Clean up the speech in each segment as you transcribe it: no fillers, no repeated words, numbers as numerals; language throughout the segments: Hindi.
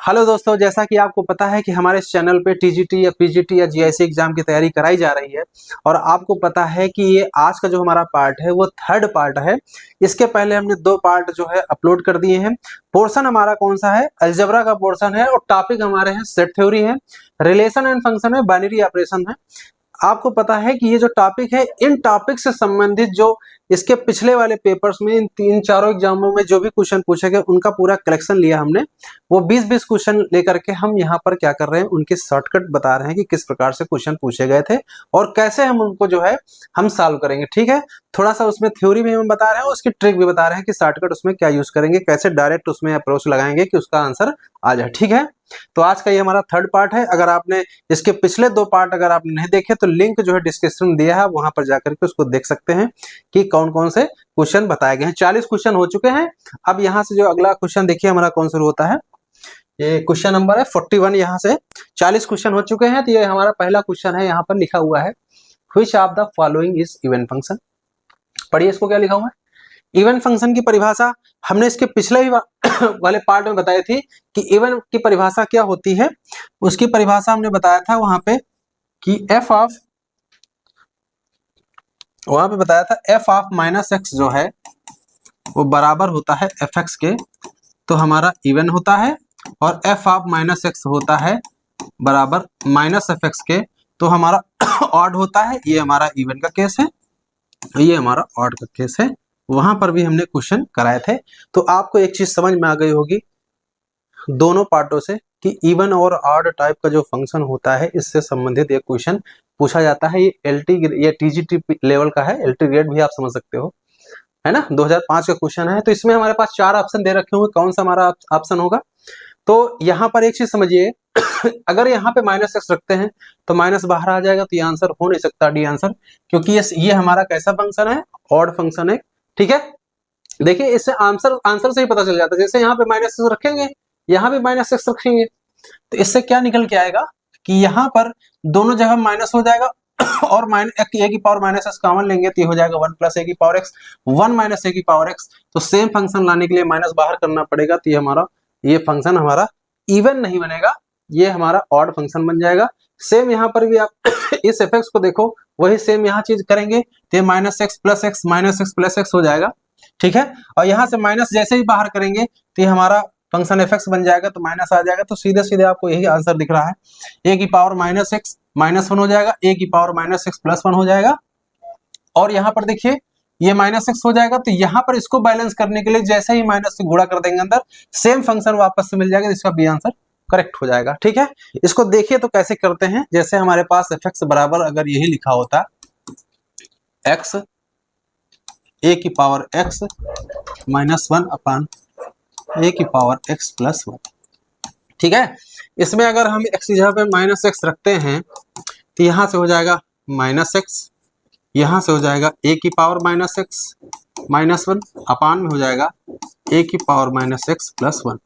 हेलो दोस्तों, जैसा कि आपको पता है कि हमारे इस चैनल पे टीजीटी या पीजीटी या जीआईसी एग्जाम की तैयारी कराई जा रही है और आपको पता है कि ये आज का जो हमारा पार्ट है वो थर्ड पार्ट है। इसके पहले हमने 2 पार्ट जो है अपलोड कर दिए हैं। पोर्शन हमारा कौन सा है? अलजेब्रा का पोर्शन है और टॉपिक हमारे हैं सेट थ्योरी है, रिलेशन एंड फंक्शन है, बाइनरी ऑपरेशन है। आपको पता है कि ये जो टॉपिक है, इन टॉपिक से संबंधित जो इसके पिछले वाले पेपर्स में इन 3-4 एग्जामों में जो भी क्वेश्चन पूछे गए उनका पूरा कलेक्शन लिया हमने। वो 20-20 क्वेश्चन लेकर के हम यहाँ पर क्या कर रहे हैं, उनके शॉर्टकट बता रहे हैं कि किस प्रकार से क्वेश्चन पूछे गए थे और कैसे हम उनको जो है हम सॉल्व करेंगे। ठीक है, थोड़ा सा उसमें थ्योरी भी हम बता रहे हैं, उसकी ट्रिक भी बता रहे हैं कि शॉर्टकट उसमें क्या यूज करेंगे, कैसे डायरेक्ट उसमें अप्रोच लगाएंगे कि उसका आंसर आ जाए। ठीक है, तो आज का ये हमारा थर्ड पार्ट है। अगर आपने इसके पिछले 2 पार्ट अगर आपने नहीं देखे तो लिंक जो है डिस्क्रिप्शन में दिया है, वहां पर जाकर के उसको देख सकते हैं कि कौन कौन से क्वेश्चन बताए गए हैं। 40 क्वेश्चन हो चुके हैं। अब यहाँ से जो अगला क्वेश्चन देखिए हमारा कौन शुरू होता है, ये क्वेश्चन नंबर है 41। यहाँ से 40 क्वेश्चन हो चुके हैं। तो ये हमारा पहला क्वेश्चन है, यहाँ पर लिखा हुआ है which of the following is even function. पढ़िए इसको, क्या लिखा हुआ है। इवन फंक्शन की परिभाषा हमने इसके पिछले ही वाले पार्ट में बताई थी कि इवन की परिभाषा क्या होती है। उसकी परिभाषा हमने बताया था वहां पे कि एफ ऑफ माइनस एक्स जो है वो बराबर होता है एफ एक्स के, तो हमारा इवन होता है। और एफ ऑफ माइनस एक्स होता है बराबर माइनस एफ एक्स के, तो हमारा ऑड होता है। ये हमारा इवन का केस है, ये हमारा ऑड का केस है। वहां पर भी हमने क्वेश्चन कराए थे। तो आपको एक चीज समझ में आ गई होगी दोनों पार्टों से कि इवन और ऑड टाइप का जो फंक्शन होता है इससे संबंधित एक क्वेश्चन पूछा जाता है। ये एलटी या टीजीटी लेवल का है, एलटी ग्रेड भी आप समझ सकते हो, है ना। 2005 का क्वेश्चन है। तो इसमें हमारे पास 4 ऑप्शन दे रखे होंगे, कौन सा हमारा ऑप्शन होगा। तो यहाँ पर एक चीज समझिए अगर यहाँ पे माइनस एक्स रखते हैं तो माइनस बाहर आ जाएगा, तो ये आंसर हो नहीं सकता, डी आंसर, क्योंकि ये हमारा कैसा फंक्शन है, ऑड फंक्शन है। ठीक है, देखिए इससे आंसर से ही पता चल जाता है। जैसे यहाँ पे माइनस एक्स रखेंगे, यहाँ भी माइनस एक्स रखेंगे, तो इससे क्या निकल के आएगा कि यहाँ पर दोनों जगह माइनस हो जाएगा और ए की पावर माइनस एक्स कॉमन लेंगे तो ये हो जाएगा 1 प्लस ए की पावर एक्स, 1 माइनस ए की पावर एक्स। तो सेम फंक्शन लाने के लिए माइनस बाहर करना पड़ेगा, तो ये फंक्शन हमारा इवन नहीं बनेगा, ये हमारा ऑड फंक्शन बन जाएगा। सेम यहाँ पर भी आप इस एफ एक्स को देखो, वही सेम यहाँ चीज करेंगे तो ये minus x plus x minus x plus x हो जाएगा। ठीक है, और यहाँ से माइनस जैसे ही बाहर करेंगे तो ये हमारा फंक्शन एफ एक्स बन जाएगा, तो माइनस आ जाएगा। तो सीधे सीधे आपको यही आंसर दिख रहा है, ए की पावर माइनस एक्स माइनस 1 हो जाएगा, ए की पावर माइनस एक्स प्लस 1 हो जाएगा। और यहाँ पर देखिए ये माइनस एक्स हो जाएगा, तो यहाँ पर इसको बैलेंस करने के लिए जैसे ही माइनस से गुणा कर देंगे अंदर, सेम फंक्शन वापस से मिल जाएगा, इसका बी आंसर करेक्ट हो जाएगा। ठीक है, इसको देखिए तो कैसे करते हैं। जैसे हमारे पास एफ एक्स बराबर अगर यही लिखा होता एक्स ए की पावर एक्स माइनस 1 अपान ए की पावर एक्स प्लस 1। ठीक है, इसमें अगर हम एक्स की जगह पे माइनस एक्स रखते हैं तो यहां से हो जाएगा माइनस एक्स, यहां से हो जाएगा ए की पावर माइनस एक्स माइनस 1 अपान में हो जाएगा ए की पावर माइनस एक्स प्लस 1।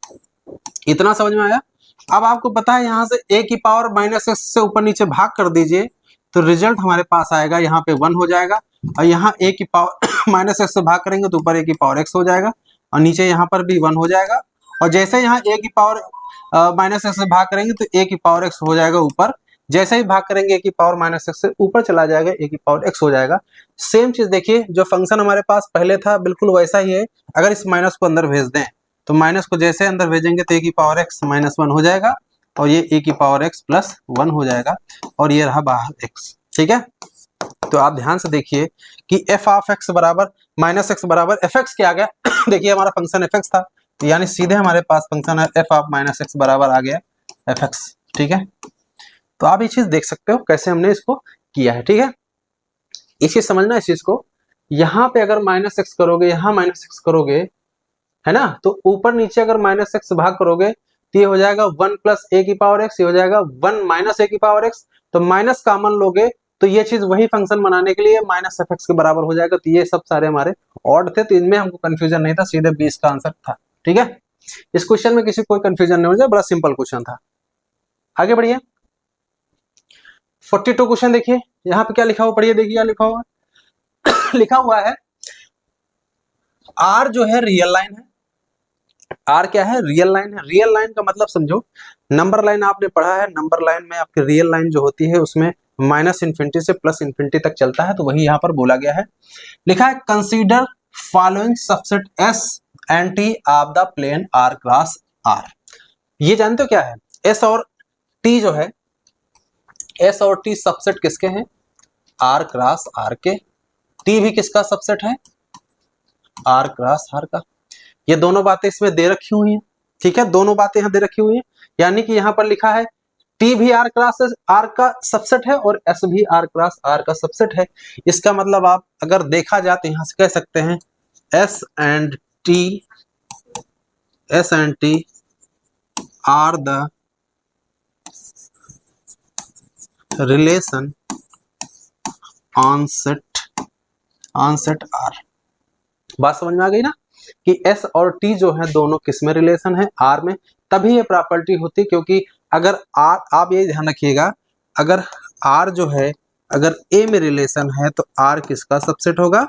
इतना समझ में आया। अब आपको पता है यहाँ से ए की पावर माइनस एक्स से ऊपर नीचे भाग कर दीजिए तो रिजल्ट हमारे पास आएगा यहाँ पे 1 हो जाएगा, और यहाँ ए की पावर माइनस एक्स से भाग करेंगे तो ऊपर ए की पावर एक्स हो जाएगा और नीचे यहाँ पर भी 1 हो जाएगा। और जैसे यहाँ ए की पावर माइनस एक्स से भाग करेंगे तो ए की पावर एक्स हो जाएगा ऊपर, जैसे ही भाग करेंगे ए की पावर माइनस एक्स से ऊपर चला जाएगा, ए की पावर एक्स हो जाएगा। सेम चीज देखिए, जो फंक्शन हमारे पास पहले था बिल्कुल वैसा ही है। अगर इस माइनस को अंदर भेज दें तो माइनस को जैसे अंदर भेजेंगे तो ए की पावर एक्स माइनस 1 हो जाएगा और ये ए की पावर एक्स प्लस 1 हो जाएगा और ये रहा बाहर एक्स। ठीक है, तो आप ध्यान से देखिए कि एफ ऑफ एक्स बराबर माइनस एक्स बराबर एफ एक्स क्या आ गया देखिए हमारा फंक्शन एफ एक्स था, तो यानी सीधे हमारे पास फंक्शन है एफ ऑफ माइनस एक्स बराबर आ गया एफ एक्स। ठीक है, तो आप ये चीज देख सकते हो कैसे हमने इसको किया है। ठीक है, ये चीज समझना इस चीज को। यहाँ पे अगर माइनस एक्स करोगे, यहाँ माइनस एक्स करोगे, है ना, तो ऊपर नीचे अगर माइनस एक्स भाग करोगे तो ये हो जाएगा 1 प्लस ए की पावर एक्स, ये हो जाएगा 1 माइनस ए की पावर एक्स। तो माइनस कॉमन लोगे तो ये चीज वही फंक्शन बनाने के लिए माइनस एफ एक्स के बराबर हो जाएगा। तो ये सब सारे हमारे ऑड थे, तो इनमें हमको कंफ्यूजन नहीं था, सीधे 20 का आंसर था। ठीक है, इस क्वेश्चन में किसी कोई कंफ्यूजन नहीं हो जाए, बड़ा सिंपल क्वेश्चन था। आगे बढ़िए 42 क्वेश्चन देखिए, यहाँ पे क्या लिखा हुआ, पढ़िए देखिए क्या लिखा हुआ लिखा हुआ है आर जो है रियल लाइन है, आर क्या है, रियल लाइन है। रियल लाइन का मतलब समझो, नंबर लाइन आपने पढ़ा है, नंबर लाइन में आपकी रियल लाइन जो होती है उसमें माइनस इन्फिनिटी से प्लस इन्फिनिटी तक चलता है, तो वही यहाँ पर बोला गया है। लिखा है consider following subset S and T of the plane R cross R. ये जानते हो क्या है, एस और टी जो है, एस और टी सबसेट किसके हैं, आर क्रॉस आर के। टी भी किसका सबसेट है, आर क्रॉस आर का। ये दोनों बातें इसमें दे रखी हुई हैं, ठीक है, दोनों बातें यहां दे रखी हुई हैं। यानी कि यहां पर लिखा है टी भी आर क्रॉस आर का सबसेट है और एस भी आर क्रॉस आर का सबसेट है। इसका मतलब आप अगर देखा जाए तो यहां से कह सकते हैं S and T are the relation on set R. बात समझ में आ गई ना, कि एस और टी जो है दोनों किस में रिलेशन है, आर में, तभी ये प्रॉपर्टी होती है। क्योंकि अगर आर, आप ये ध्यान रखिएगा, अगर आर जो है अगर ए में रिलेशन है तो आर किसका सबसेट होगा,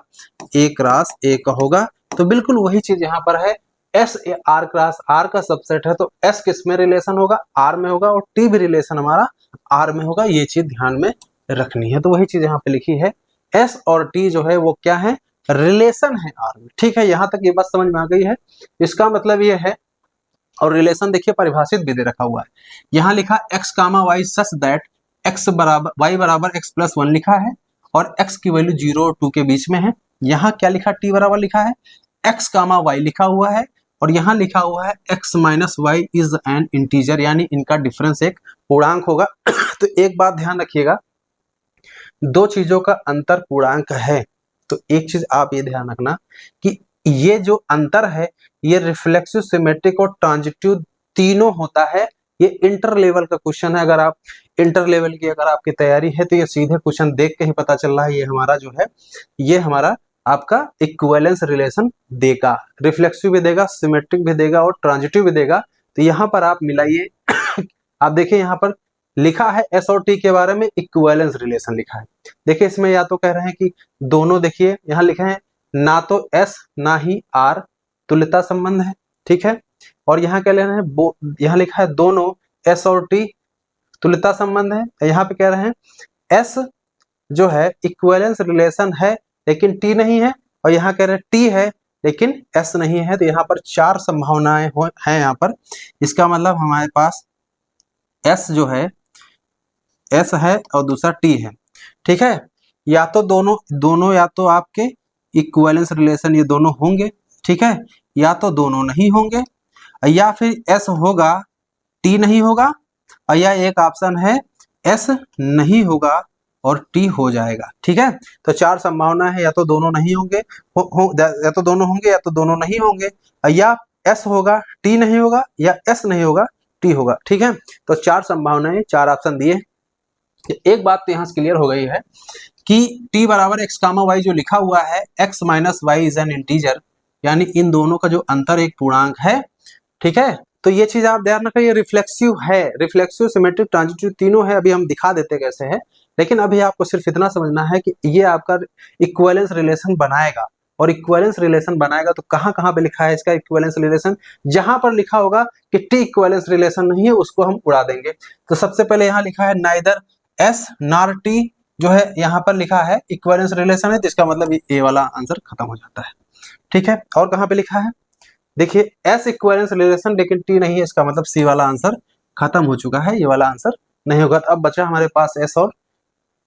ए क्रॉस ए का होगा। तो बिल्कुल वही चीज यहाँ पर है, एस आर क्रॉस आर का सबसेट है तो एस किस में रिलेशन होगा, आर में होगा, और टी भी रिलेशन हमारा आर में होगा। ये चीज ध्यान में रखनी है, तो वही चीज यहाँ पे लिखी है, एस और टी जो है वो क्या है, रिलेशन है आर में। ठीक है, यहां तक ये बात समझ में आ गई है। इसका मतलब ये है, और रिलेशन देखिए परिभाषित भी दे रखा हुआ है, यहाँ लिखा x comma Y such that x बराबर y बराबर x प्लस 1 लिखा है और x की वैल्यू 0 और 2 के बीच में है। यहाँ क्या लिखा, t बराबर लिखा है, x कामा y लिखा हुआ है और यहाँ लिखा हुआ है x minus Y is an integer, यानी इनका डिफरेंस एक पूर्णांक होगा। तो एक बात ध्यान रखिएगा, दो चीजों का अंतर पूर्णांक है, तो एक चीज आप ये ध्यान रखना कि ये जो अंतर है ये रिफ्लेक्सिव, सिमेट्रिक और ट्रांजिटिव तीनों होता है। ये इंटर लेवल का क्वेश्चन है, अगर आप इंटर लेवल की अगर आपकी तैयारी है तो ये सीधे क्वेश्चन देख के ही पता चल रहा है, ये हमारा जो है ये हमारा आपका इक्विवेलेंस रिलेशन देगा, रिफ्लेक्सिव भी देगा, सिमेट्रिक भी देगा और ट्रांजिटिव भी देगा। तो यहाँ पर आप मिलाइए आप देखिए यहाँ पर लिखा है एस और टी के बारे में इक्विवेलेंस रिलेशन लिखा है। देखिए इसमें या तो कह रहे हैं कि दोनों, देखिए यहाँ लिखे हैं ना तो एस ना ही आर तुल्यता संबंध है, ठीक है, और यहाँ क्या ले रहे हैं, यहाँ लिखा है दोनों एस और टी तुल्यता संबंध है। यहाँ पे कह रहे हैं एस जो है इक्विवेलेंस रिलेशन है लेकिन टी नहीं है, और यहाँ कह रहे हैं टी है लेकिन एस नहीं है। तो यहाँ पर चार संभावनाएं हैं यहाँ पर। इसका मतलब हमारे पास एस जो है एस है और दूसरा टी है, ठीक है, या तो दोनों या तो आपके इक्विवेलेंस रिलेशन ये दोनों होंगे, ठीक है, या तो दोनों नहीं होंगे, या फिर एस होगा टी नहीं होगा, और या एक ऑप्शन है एस नहीं होगा और टी हो जाएगा, ठीक है। तो चार संभावना है, या तो दोनों नहीं होंगे या तो दोनों होंगे या तो दोनों नहीं होंगे, या एस होगा टी नहीं होगा, या एस नहीं होगा टी होगा, ठीक है। तो चार संभावनाएं, चार ऑप्शन दिए। एक बात तो यहाँ से क्लियर हो गई है कि t बराबर एक्स कामा वाई जो लिखा हुआ है, x minus Y is an integer, यानी इन दोनों का जो अंतर एक पूर्णांक है, ठीक है। तो ये चीज आप ध्यान रखें, ये रिफ्लेक्सिव है, रिफ्लेक्सिव, सिमेट्रिक, ट्रांजिटिव तीनों है। अभी हम दिखा देते कैसे है, लेकिन अभी आपको सिर्फ इतना समझना है कि ये आपका इक्विवेलेंस रिलेशन बनाएगा, और इक्विवेलेंस रिलेशन बनाएगा तो कहाँ कहाँ पे लिखा है इसका इक्विवेलेंस रिलेशन, जहां पर लिखा होगा कि टी इक्विवेलेंस रिलेशन नहीं है उसको हम उड़ा देंगे। तो सबसे पहले यहाँ लिखा है नाइदर एस नॉर टी जो है यहाँ पर लिखा है इक्विवेलेंस रिलेशन है, तो इसका मतलब ए वाला आंसर खत्म हो जाता है, ठीक है। और कहाँ पे लिखा है, देखिए एस इक्विवेलेंस रिलेशन लेकिन टी नहीं है, इसका मतलब सी वाला आंसर खत्म हो चुका है, ये वाला आंसर नहीं होगा। तो अब बचा हमारे पास एस और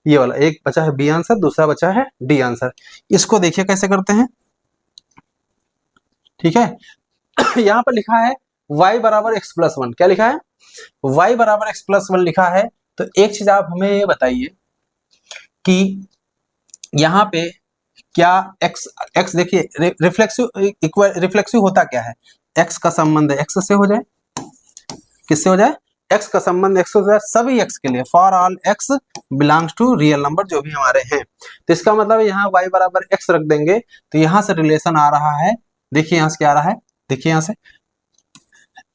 ये वाला, एक बचा है बी आंसर, दूसरा बचा है डी आंसर। इसको देखिए कैसे करते हैं, ठीक है। यहाँ पर लिखा है y बराबर एक्स प्लस 1, क्या लिखा है, y बराबर एक्स प्लस 1 लिखा है। तो एक चीज आप हमें ये बताइए कि यहाँ पे क्या x देखिए रिफ्लेक्सिव होता क्या है, x का संबंध x से हो जाए, किससे हो जाए, x का संबंध x से हो जाए, सभी x के लिए, for all x belongs to real number जो भी हमारे हैं। तो इसका मतलब यहाँ y बराबर x रख देंगे तो यहाँ से रिलेशन आ रहा है, देखिए यहाँ से क्या आ रहा है, देखिए यहाँ से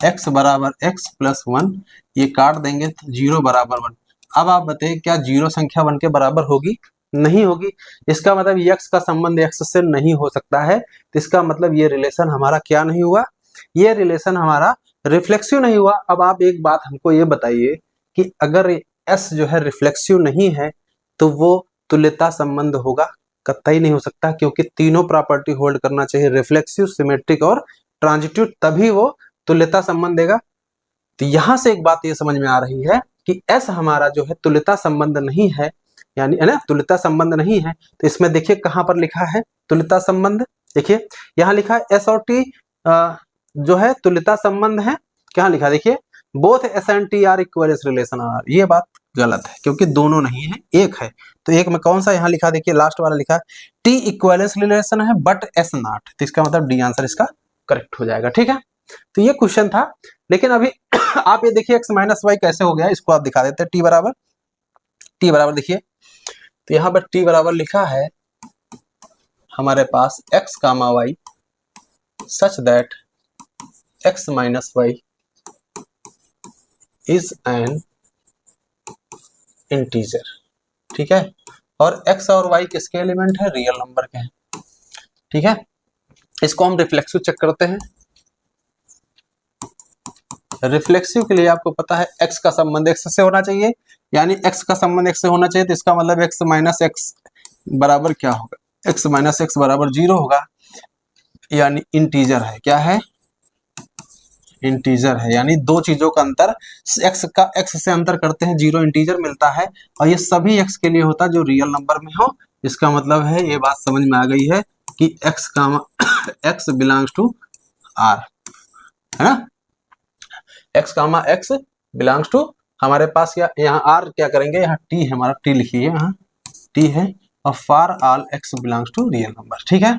x बराबर x प्लस 1, ये काट देंगे तो 0 बराबर 1। अब आप बताइए क्या 0 संख्या 1 के बराबर होगी, नहीं होगी। इसका मतलब x का संबंध x से नहीं हो सकता है, तो इसका मतलब ये रिलेशन हमारा क्या नहीं हुआ, ये रिलेशन हमारा रिफ्लेक्सिव नहीं हुआ। अब आप एक बात हमको ये बताइए कि अगर S जो है रिफ्लेक्सिव नहीं है तो वो तुल्यता संबंध होगा? कतई नहीं हो सकता, क्योंकि तीनों प्रॉपर्टी होल्ड करना चाहिए, रिफ्लेक्सिव, सिमेट्रिक और ट्रांजिटिव, तभी वो तुल्यता संबंध देगा। तो यहां से एक बात ये समझ में आ रही है कि S हमारा जो है तुल्यता संबंध नहीं है, यानी है ना, तुल्यता संबंध नहीं है। तो इसमें देखिए कहां पर लिखा है तुल्यता संबंध, देखिए यहां लिखा है S और T जो है तुल्यता संबंध है। क्या लिखा है देखिए, both S and T are equivalence relation R. ये बात गलत है, क्योंकि दोनों नहीं है, एक है। तो एक में कौन सा यहाँ लिखा, देखिए लास्ट वाला लिखा है T इक्विवेलेंस रिलेशन है बट S नॉट, तो इसका मतलब डी आंसर इसका करेक्ट हो जाएगा। ठीक है, तो ये क्वेश्चन था। लेकिन अभी आप ये देखिए x माइनस वाई कैसे हो गया, इसको आप दिखा देते हैं। टी बराबर देखिए, तो यहाँ पर टी बराबर लिखा है हमारे पास x comma Y such that x minus Y is an integer. ठीक है, और x और y किसके एलिमेंट है, रियल नंबर के हैं। ठीक है, इसको हम रिफ्लेक्सिव चेक करते हैं। रिफ्लेक्सिव के लिए आपको पता है x का संबंध x से होना चाहिए, यानी x का संबंध x से होना चाहिए, तो इसका मतलब x माइनस एक्स बराबर क्या होगा, x माइनस एक्स बराबर 0 होगा, यानी इंटीजर है। क्या है, इंटीजर है, यानी दो चीजों का अंतर, x से अंतर करते हैं, 0 इंटीजर मिलता है, और ये सभी x के लिए होता है जो रियल नंबर में हो। इसका मतलब है, ये बात समझ में आ गई है कि x comma x belongs to r, है ना, x comma x belongs to, हमारे पास क्या यहाँ r क्या करेंगे, यहाँ t है हमारा, t लिखिए, यहाँ t है, और for all x belongs to real number. ठीक है,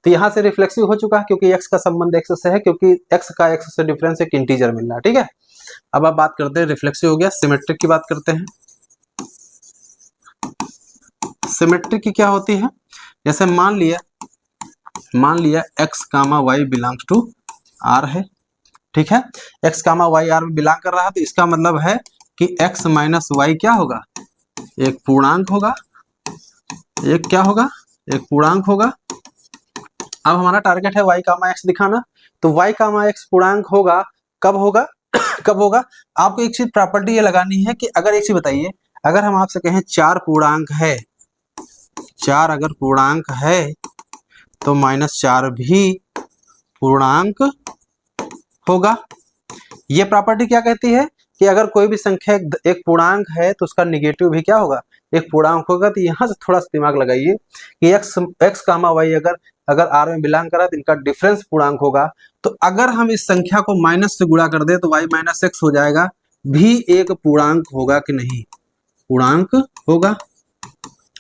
तो यहाँ से रिफ्लेक्सिव हो चुका है, क्योंकि x का संबंध x से है, क्योंकि x का x से डिफरेंस एक इंटीजर मिल रहा है। ठीक है, अब आप बात करते हैं, रिफ्लेक्सिव हो गया, सिमेट्रिक की बात करते हैं। सिमेट्रिक की क्या होती है, जैसे मान लिया x comma y belongs to r है। ठीक है, x कामा y r में बिलोंग कर रहा है, तो इसका मतलब है कि x माइनस वाई क्या होगा, एक पूर्णांक होगा, एक क्या होगा, एक पूर्णांक होगा। अब हमारा टारगेट है y कामा x दिखाना, तो y कामा x पूर्णांक होगा, कब होगा कब होगा, आपको एक चीज प्रॉपर्टी ये लगानी है कि अगर एक चीज बताइए, अगर हम आपसे कहें 4 पूर्णांक है, 4 अगर पूर्णांक है तो -4 भी पूर्णांक होगा। ये प्रॉपर्टी क्या कहती है कि अगर कोई भी संख्या एक पूर्णांक है तो उसका निगेटिव भी क्या होगा, एक पूर्णांक होगा। तो यहाँ से थोड़ा सा दिमाग लगाइए कि x कामा वाई अगर r में बिलोंग करा तो इनका डिफरेंस पूर्णांक होगा। तो अगर हम इस संख्या को माइनस से गुणा कर दे तो y माइनस एक्स हो जाएगा, भी एक पूर्णांक होगा कि नहीं, पूर्णांक होगा।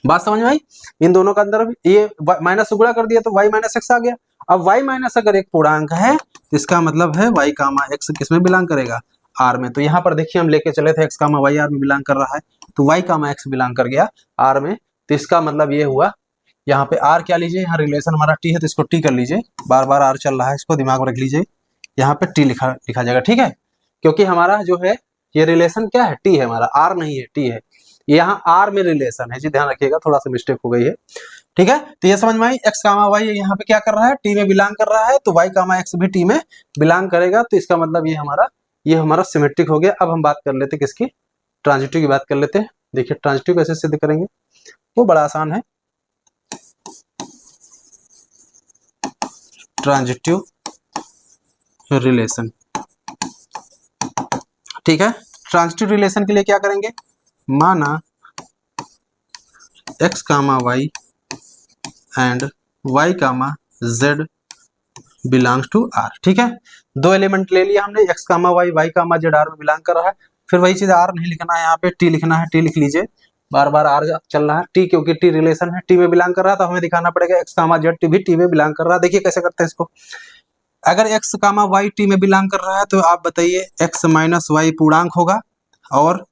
बात समझ में आई, इन दोनों का अंदर ये माइनस से गुणा कर दिया तो y माइनस एक्स आ गया। अब y माइनस अगर एक पूर्णांक है तो इसका मतलब है y कामा एक्स किस में बिलोंग करेगा, r में। तो यहाँ पर देखिए हम लेके चले थे x कामा वाई r में बिलोंग कर रहा है, तो y कामा x बिलोंग कर गया r में। तो इसका मतलब ये हुआ, यहाँ पे r क्या लीजिए, यहाँ रिलेशन हमारा t है तो इसको t कर लीजिए, बार बार r चल रहा है, इसको दिमाग में रख लीजिए, यहाँ पे t लिखा जाएगा। ठीक है, क्योंकि हमारा जो है ये रिलेशन क्या है, t है हमारा, r नहीं है, t है, यहाँ r में रिलेशन है जी, ध्यान रखिएगा, थोड़ा सा मिस्टेक हो गई है। ठीक है, तो ये समझ में आई, x कामा वाई यहाँ पे क्या कर रहा है, t में बिलोंग कर रहा है, तो y कामा x भी t में बिलोंग करेगा। तो इसका मतलब ये हमारा सिमेट्रिक हो गया। अब हम बात कर लेते हैं किसकी, ट्रांजिटिव की बात कर लेते हैं। देखिए ट्रांजिटिव कैसे सिद्ध करेंगे, वो बड़ा आसान है। ट्रांजिटिव रिलेशन, ठीक है, ट्रांजिटिव रिलेशन के लिए क्या करेंगे, माना x comma Y and y comma z belongs to r। ठीक है, दो एलिमेंट ले लिया हमने, x comma Y, y comma z r में बिलोंग कर रहा है। फिर वही चीज r नहीं लिखना है, यहाँ पे t लिखना है, t लिख लीजिए, बार बार r चल रहा है, t क्योंकि t रिलेशन है, t में बिलोंग कर रहा है, तो हमें दिखाना पड़ेगा x कामा z भी t में बिलोंग कर रहा है। देखिए कैसे करते हैं इसको, अगर x कामा वाई t में बिलोंग कर रहा है तो आप बताइए x माइनस वाई पूर्णांक होगा, और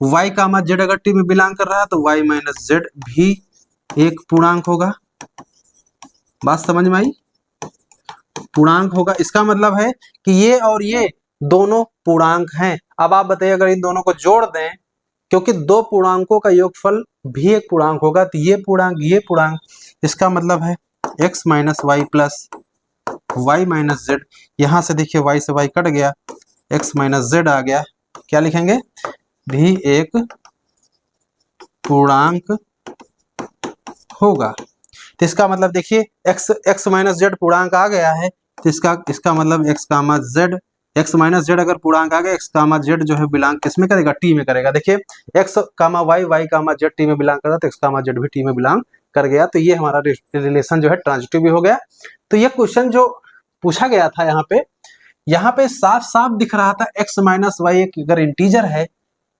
y कामा z अगर t में बिलोंग कर रहा है तो y माइनस z भी एक पूर्णांक होगा। बात समझ में आई, पूर्णांक होगा, इसका मतलब है कि ये और ये दोनों पूर्णांक हैं। अब आप बताइए अगर इन दोनों को जोड़ दें, क्योंकि दो पूर्णांकों का योगफल भी एक पूर्णांक होगा, तो ये पूर्णांक, इसका मतलब है x minus Y plus y minus Z, यहाँ से देखिए y से y कट गया, x माइनस जेड आ गया, क्या लिखेंगे, भी एक पूर्णांक होगा। तो इसका मतलब देखिए x माइनस जेड पूर्णांक आ गया है, तो इसका मतलब x comma Z, x minus Z अगर पूर्णांक आ गया, x कामा जेड जो है बिलोंग किसमें करेगा, टी में करेगा। देखिए x comma y, y comma z T में बिलोंग कर रहा है, तो x कामा जेड भी टी में बिलोंग कर गया। तो ये हमारा रिलेशन जो है ट्रांजिटिव भी हो गया। तो ये क्वेश्चन जो पूछा गया था यहाँ पे साफ साफ दिख रहा था x माइनस वाई एक अगर इंटीजर है,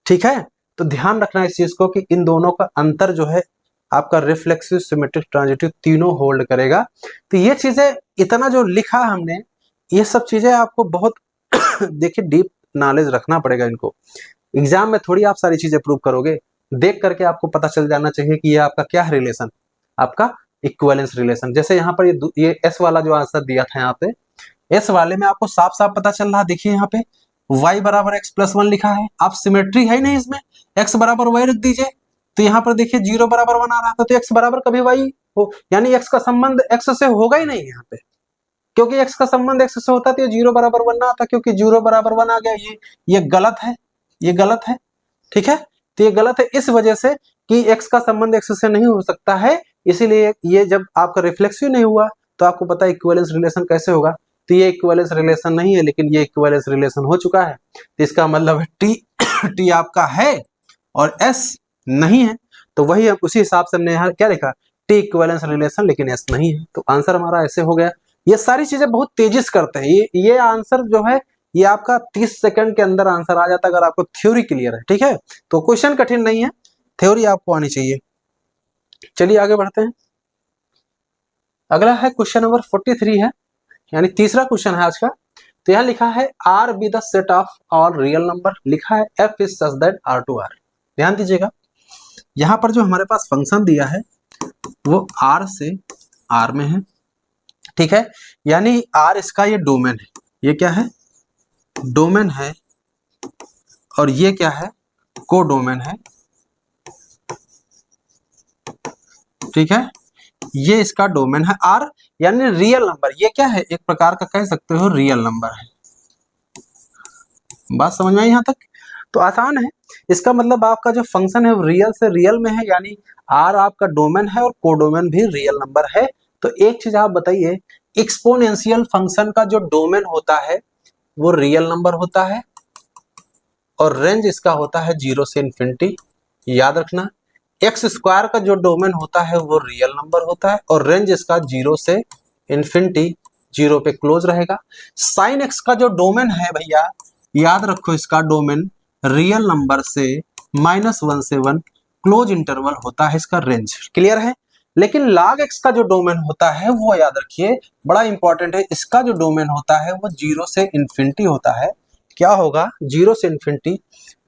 ठीक है, तो ध्यान रखना इस चीज को कि इन दोनों का अंतर जो है आपका रिफ्लेक्सिव, सिमेट्रिक, ट्रांजिटिव तीनों होल्ड करेगा। तो ये चीजें इतना जो लिखा हमने, ये सब चीजें आपको बहुत देखिए डीप नॉलेज रखना पड़ेगा इनको। एग्जाम में थोड़ी आप सारी चीजें प्रूव करोगे, देख करके आपको पता चल जाना चाहिए कि ये आपका क्या है रिलेशन, आपका इक्विवेलेंस रिलेशन। जैसे यहाँ पर ये एस वाला जो आंसर दिया था, यहाँ पे एस वाले में आपको साफ साफ पता चल रहा, देखिए यहाँ पे y बराबर x प्लस 1 लिखा है, आप सिमेट्री है नहीं इसमें, x बराबर y रख दीजिए, तो यहाँ पर देखिए 0 बराबर 1 आ रहा था, तो x बराबर कभी y हो, यानी x का संबंध x से होगा ही नहीं यहाँ पे, क्योंकि x का संबंध x से होता तो ये 0 बराबर 1 ना आता, क्योंकि 0 बराबर 1 आ गया, ये गलत है, ये गलत है, ठीक है। तो ये गलत है इस वजह से कि x का संबंध x से नहीं हो सकता है, इसीलिए ये जब आपका रिफ्लेक्सिव नहीं हुआ तो आपको पता है इक्विवेलेंस रिलेशन कैसे होगा। तो ये इक्विवेलेंस रिलेशन नहीं है, लेकिन ये इक्विवेलेंस रिलेशन हो चुका है, तो इसका मतलब है टी आपका है और s नहीं है। तो वही हम उसी हिसाब से हमने यहाँ क्या लिखा, टी इक्विवेलेंस रिलेशन, लेकिन s नहीं है, तो आंसर हमारा ऐसे हो गया। ये सारी चीजें बहुत तेजी से करते हैं, ये आंसर जो है ये आपका 30 सेकंड के अंदर आंसर आ जाता है अगर आपको थ्योरी क्लियर है, ठीक है। तो क्वेश्चन कठिन नहीं है, थ्योरी आपको आनी चाहिए। चलिए आगे बढ़ते हैं। अगला है क्वेश्चन नंबर 43 है, यानी तीसरा क्वेश्चन है आज का। तो यहाँ लिखा है R be the set of all real number, लिखा है F is such that R to R. ध्यान दीजिएगा, यहाँ पर जो हमारे पास फंक्शन दिया है वो आर से आर में है, ठीक है, यानी आर इसका ये डोमेन है, ये क्या है, डोमेन है, और ये क्या है, कोडोमेन है, ठीक है, ये इसका डोमेन है आर, यानी रियल नंबर, ये क्या है, एक प्रकार का कह सकते हो रियल नंबर है। बात समझ में आई यहाँ तक, तो आसान है। इसका मतलब आपका जो फंक्शन है वो रियल से रियल में है, यानी आर आपका डोमेन है और कोडोमेन भी रियल नंबर है। तो एक चीज आप बताइए, एक्सपोनेंशियल फंक्शन का जो डोमेन होता है वो रियल नंबर होता है, और रेंज इसका होता है 0 से इन्फिनिटी। याद रखना, एक्स स्क्वायर का जो डोमेन होता है वो रियल नंबर होता है, और रेंज इसका 0 से इन्फिनिटी, 0 पे क्लोज रहेगा। साइन एक्स का जो डोमेन है भैया, याद रखो इसका डोमेन रियल नंबर से -1 से 1 क्लोज इंटरवल होता है इसका रेंज, क्लियर है। लेकिन log x का जो डोमेन होता है वो याद रखिए बड़ा इंपॉर्टेंट है, इसका जो डोमेन होता है वो 0 से इन्फिनिटी होता है। क्या होगा, 0 से इन्फिनिटी,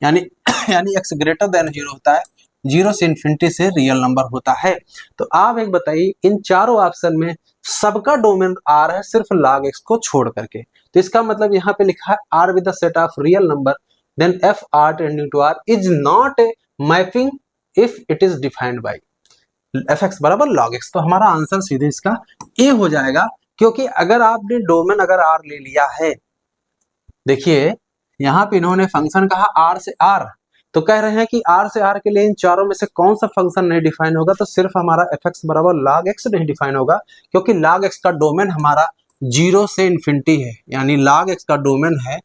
यानी x ग्रेटर देन 0 होता है, 0 से इन्फिनिटी से रियल नंबर होता है। तो आप एक बताइए, इन चारों ऑप्शन में सबका डोमेन r है सिर्फ log x को छोड़ करके, तो इसका मतलब यहाँ पे लिखा है r with the set of real number then f r tending to r is not a mapping if it is defined by fx बराबर log x। तो हमारा आंसर सीधे इसका ए हो जाएगा, क्योंकि अगर आपने डोमेन अगर r ले लिया है, देखिए यहाँ पे इन्होंने फंक्शन कहा r से r, तो कह रहे हैं कि r से r के लिए इन चारों में से कौन सा फंक्शन नहीं डिफाइन होगा, तो सिर्फ हमारा fx बराबर log x नहीं डिफाइन होगा, क्योंकि log x का डोमेन हमारा 0 से इन्फिनिटी है, यानी log x का डोमेन है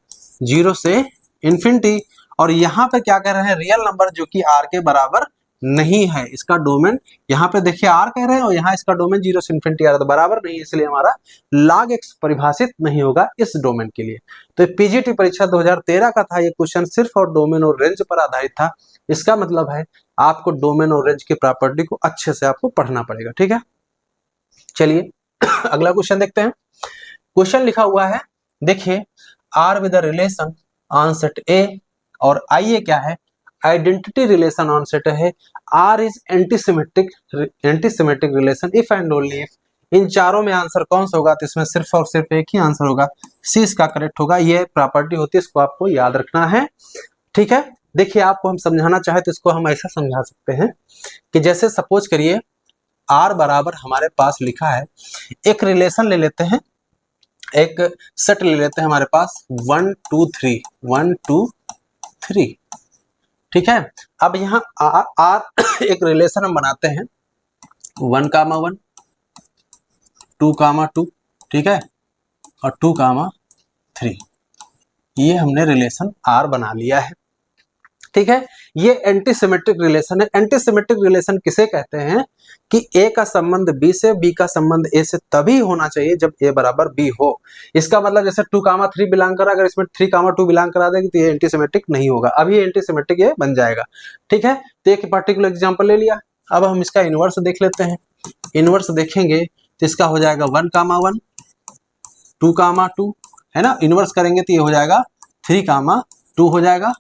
0 से इन्फिनिटी। और यहाँ पे क्या कह रहे हैं, रियल नंबर जो कि r के बराबर नहीं है, इसका डोमेन यहाँ पे देखिए r कह रहे हैं और यहाँ इसका डोमेन 0 से इन्फिनिटी आ रहा है, तो बराबर नहीं है, इसलिए हमारा log x परिभाषित नहीं होगा इस डोमेन के लिए। तो पीजीटी परीक्षा 2013 का था ये क्वेश्चन, सिर्फ और डोमेन और रेंज पर आधारित था। इसका मतलब है आपको डोमेन और रेंज की प्रॉपर्टी को अच्छे से आपको पढ़ना पड़ेगा, ठीक है। चलिए अगला क्वेश्चन देखते हैं। क्वेश्चन लिखा हुआ है, देखिए R with the relation on set A, और आइए क्या है, आइडेंटिटी रिलेशन ऑन सेट है, R is antisymmetric relation if and only if. इन चारों में आंसर कौन सा होगा, तो इसमें सिर्फ और सिर्फ एक ही आंसर होगा, सी इसका करेक्ट होगा। ये प्रॉपर्टी होती है, इसको आपको याद रखना है, ठीक है। देखिए आपको हम समझाना चाहे तो इसको हम ऐसा समझा सकते हैं कि जैसे सपोज करिए आर बराबर हमारे पास लिखा है, एक रिलेशन ले लेते हैं एक सेट ले लेते हैं हमारे पास 1 2 3 1 2 3, ठीक है। अब यहाँ आर एक रिलेशन हम बनाते हैं 1 कामा 1 2 कामा 2, ठीक है, और 2 कामा 3, ये हमने रिलेशन आर बना लिया है, ठीक है। ये एंटी सिमेट्रिक रिलेशन है। एंटी सिमेट्रिक रिलेशन किसे कहते हैं कि ए का संबंध बी से, बी का संबंध ए से तभी होना चाहिए जब ए बराबर बी हो। इसका मतलब जैसे 2 कामा 3 बिलोंग करा, अगर इसमें 3 कामा 2 बिलोंग करा देगी तो ये एंटी सिमेट्रिक नहीं होगा। अभी एंटी सिमेट्रिक ये बन जाएगा, ठीक है। तो एक पर्टिकुलर एग्जाम्पल ले लिया। अब हम इसका इनवर्स देख लेते हैं। इनवर्स देखेंगे तो इसका हो जाएगा 1 कामा 1 2 कामा 2, है ना। इनवर्स करेंगे तो ये हो जाएगा 3 कामा 2 हो जाएगा।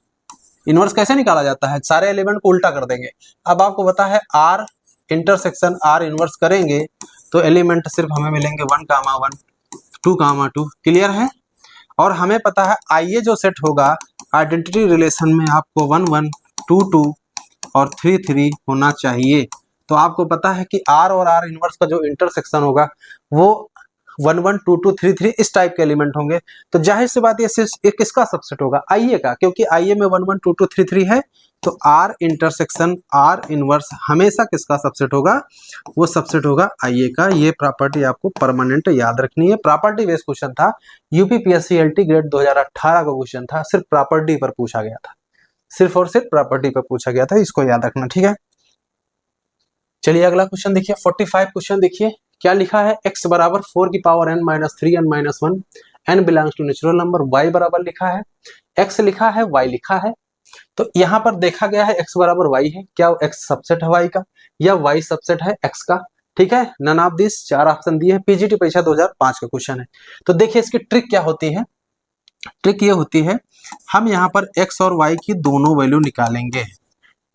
इनवर्स कैसे निकाला जाता है, सारे एलिमेंट को उल्टा कर देंगे। अब आपको पता है आर इंटरसेक्शन आर इनवर्स करेंगे तो एलिमेंट सिर्फ हमें मिलेंगे 1 कामा 1 2 कामा 2, क्लियर है। और हमें पता है आइए जो सेट होगा आइडेंटिटी रिलेशन में आपको 1 1 2 2 और 3 3 होना चाहिए। तो आपको पता है कि आर और आर इनवर्स का जो इंटरसेक्शन होगा वो 1 1 2 2 3 3 इस टाइप के एलिमेंट होंगे। तो जाहिर सी बात ये किसका सबसेट होगा, आईए का, क्योंकि आईए में 1 1 2 2 3 3 है। तो आर इंटरसेक्शन आर इनवर्स हमेशा किसका सबसेट होगा, वो सबसेट होगा आईए का। ये प्रॉपर्टी आपको परमानेंट याद रखनी है। प्रॉपर्टी बेस्ड क्वेश्चन था, यूपीपीएससी एलटी ग्रेड 2018 का क्वेश्चन था, सिर्फ प्रॉपर्टी पर पूछा गया था, सिर्फ और सिर्फ प्रॉपर्टी पर पूछा गया था, इसको याद रखना, ठीक है। चलिए अगला क्वेश्चन देखिए, 45 क्वेश्चन देखिए। क्या लिखा है, x बराबर 4 की power n minus 3 n minus 1 n belongs to natural number, y बराबर लिखा है, x लिखा है, y लिखा है। तो यहाँ पर देखा गया है x बराबर y है, क्या x सबसेट है y का या y सबसेट है x का, ठीक है। नन ऑफ दिस, 4 ऑप्शन दिए हैं। पीजीटी परीक्षा 2005 का क्वेश्चन है। तो देखिए इसकी ट्रिक क्या होती है। ट्रिक ये होती है, हम यहाँ पर x और y की दोनों वैल्यू निकालेंगे,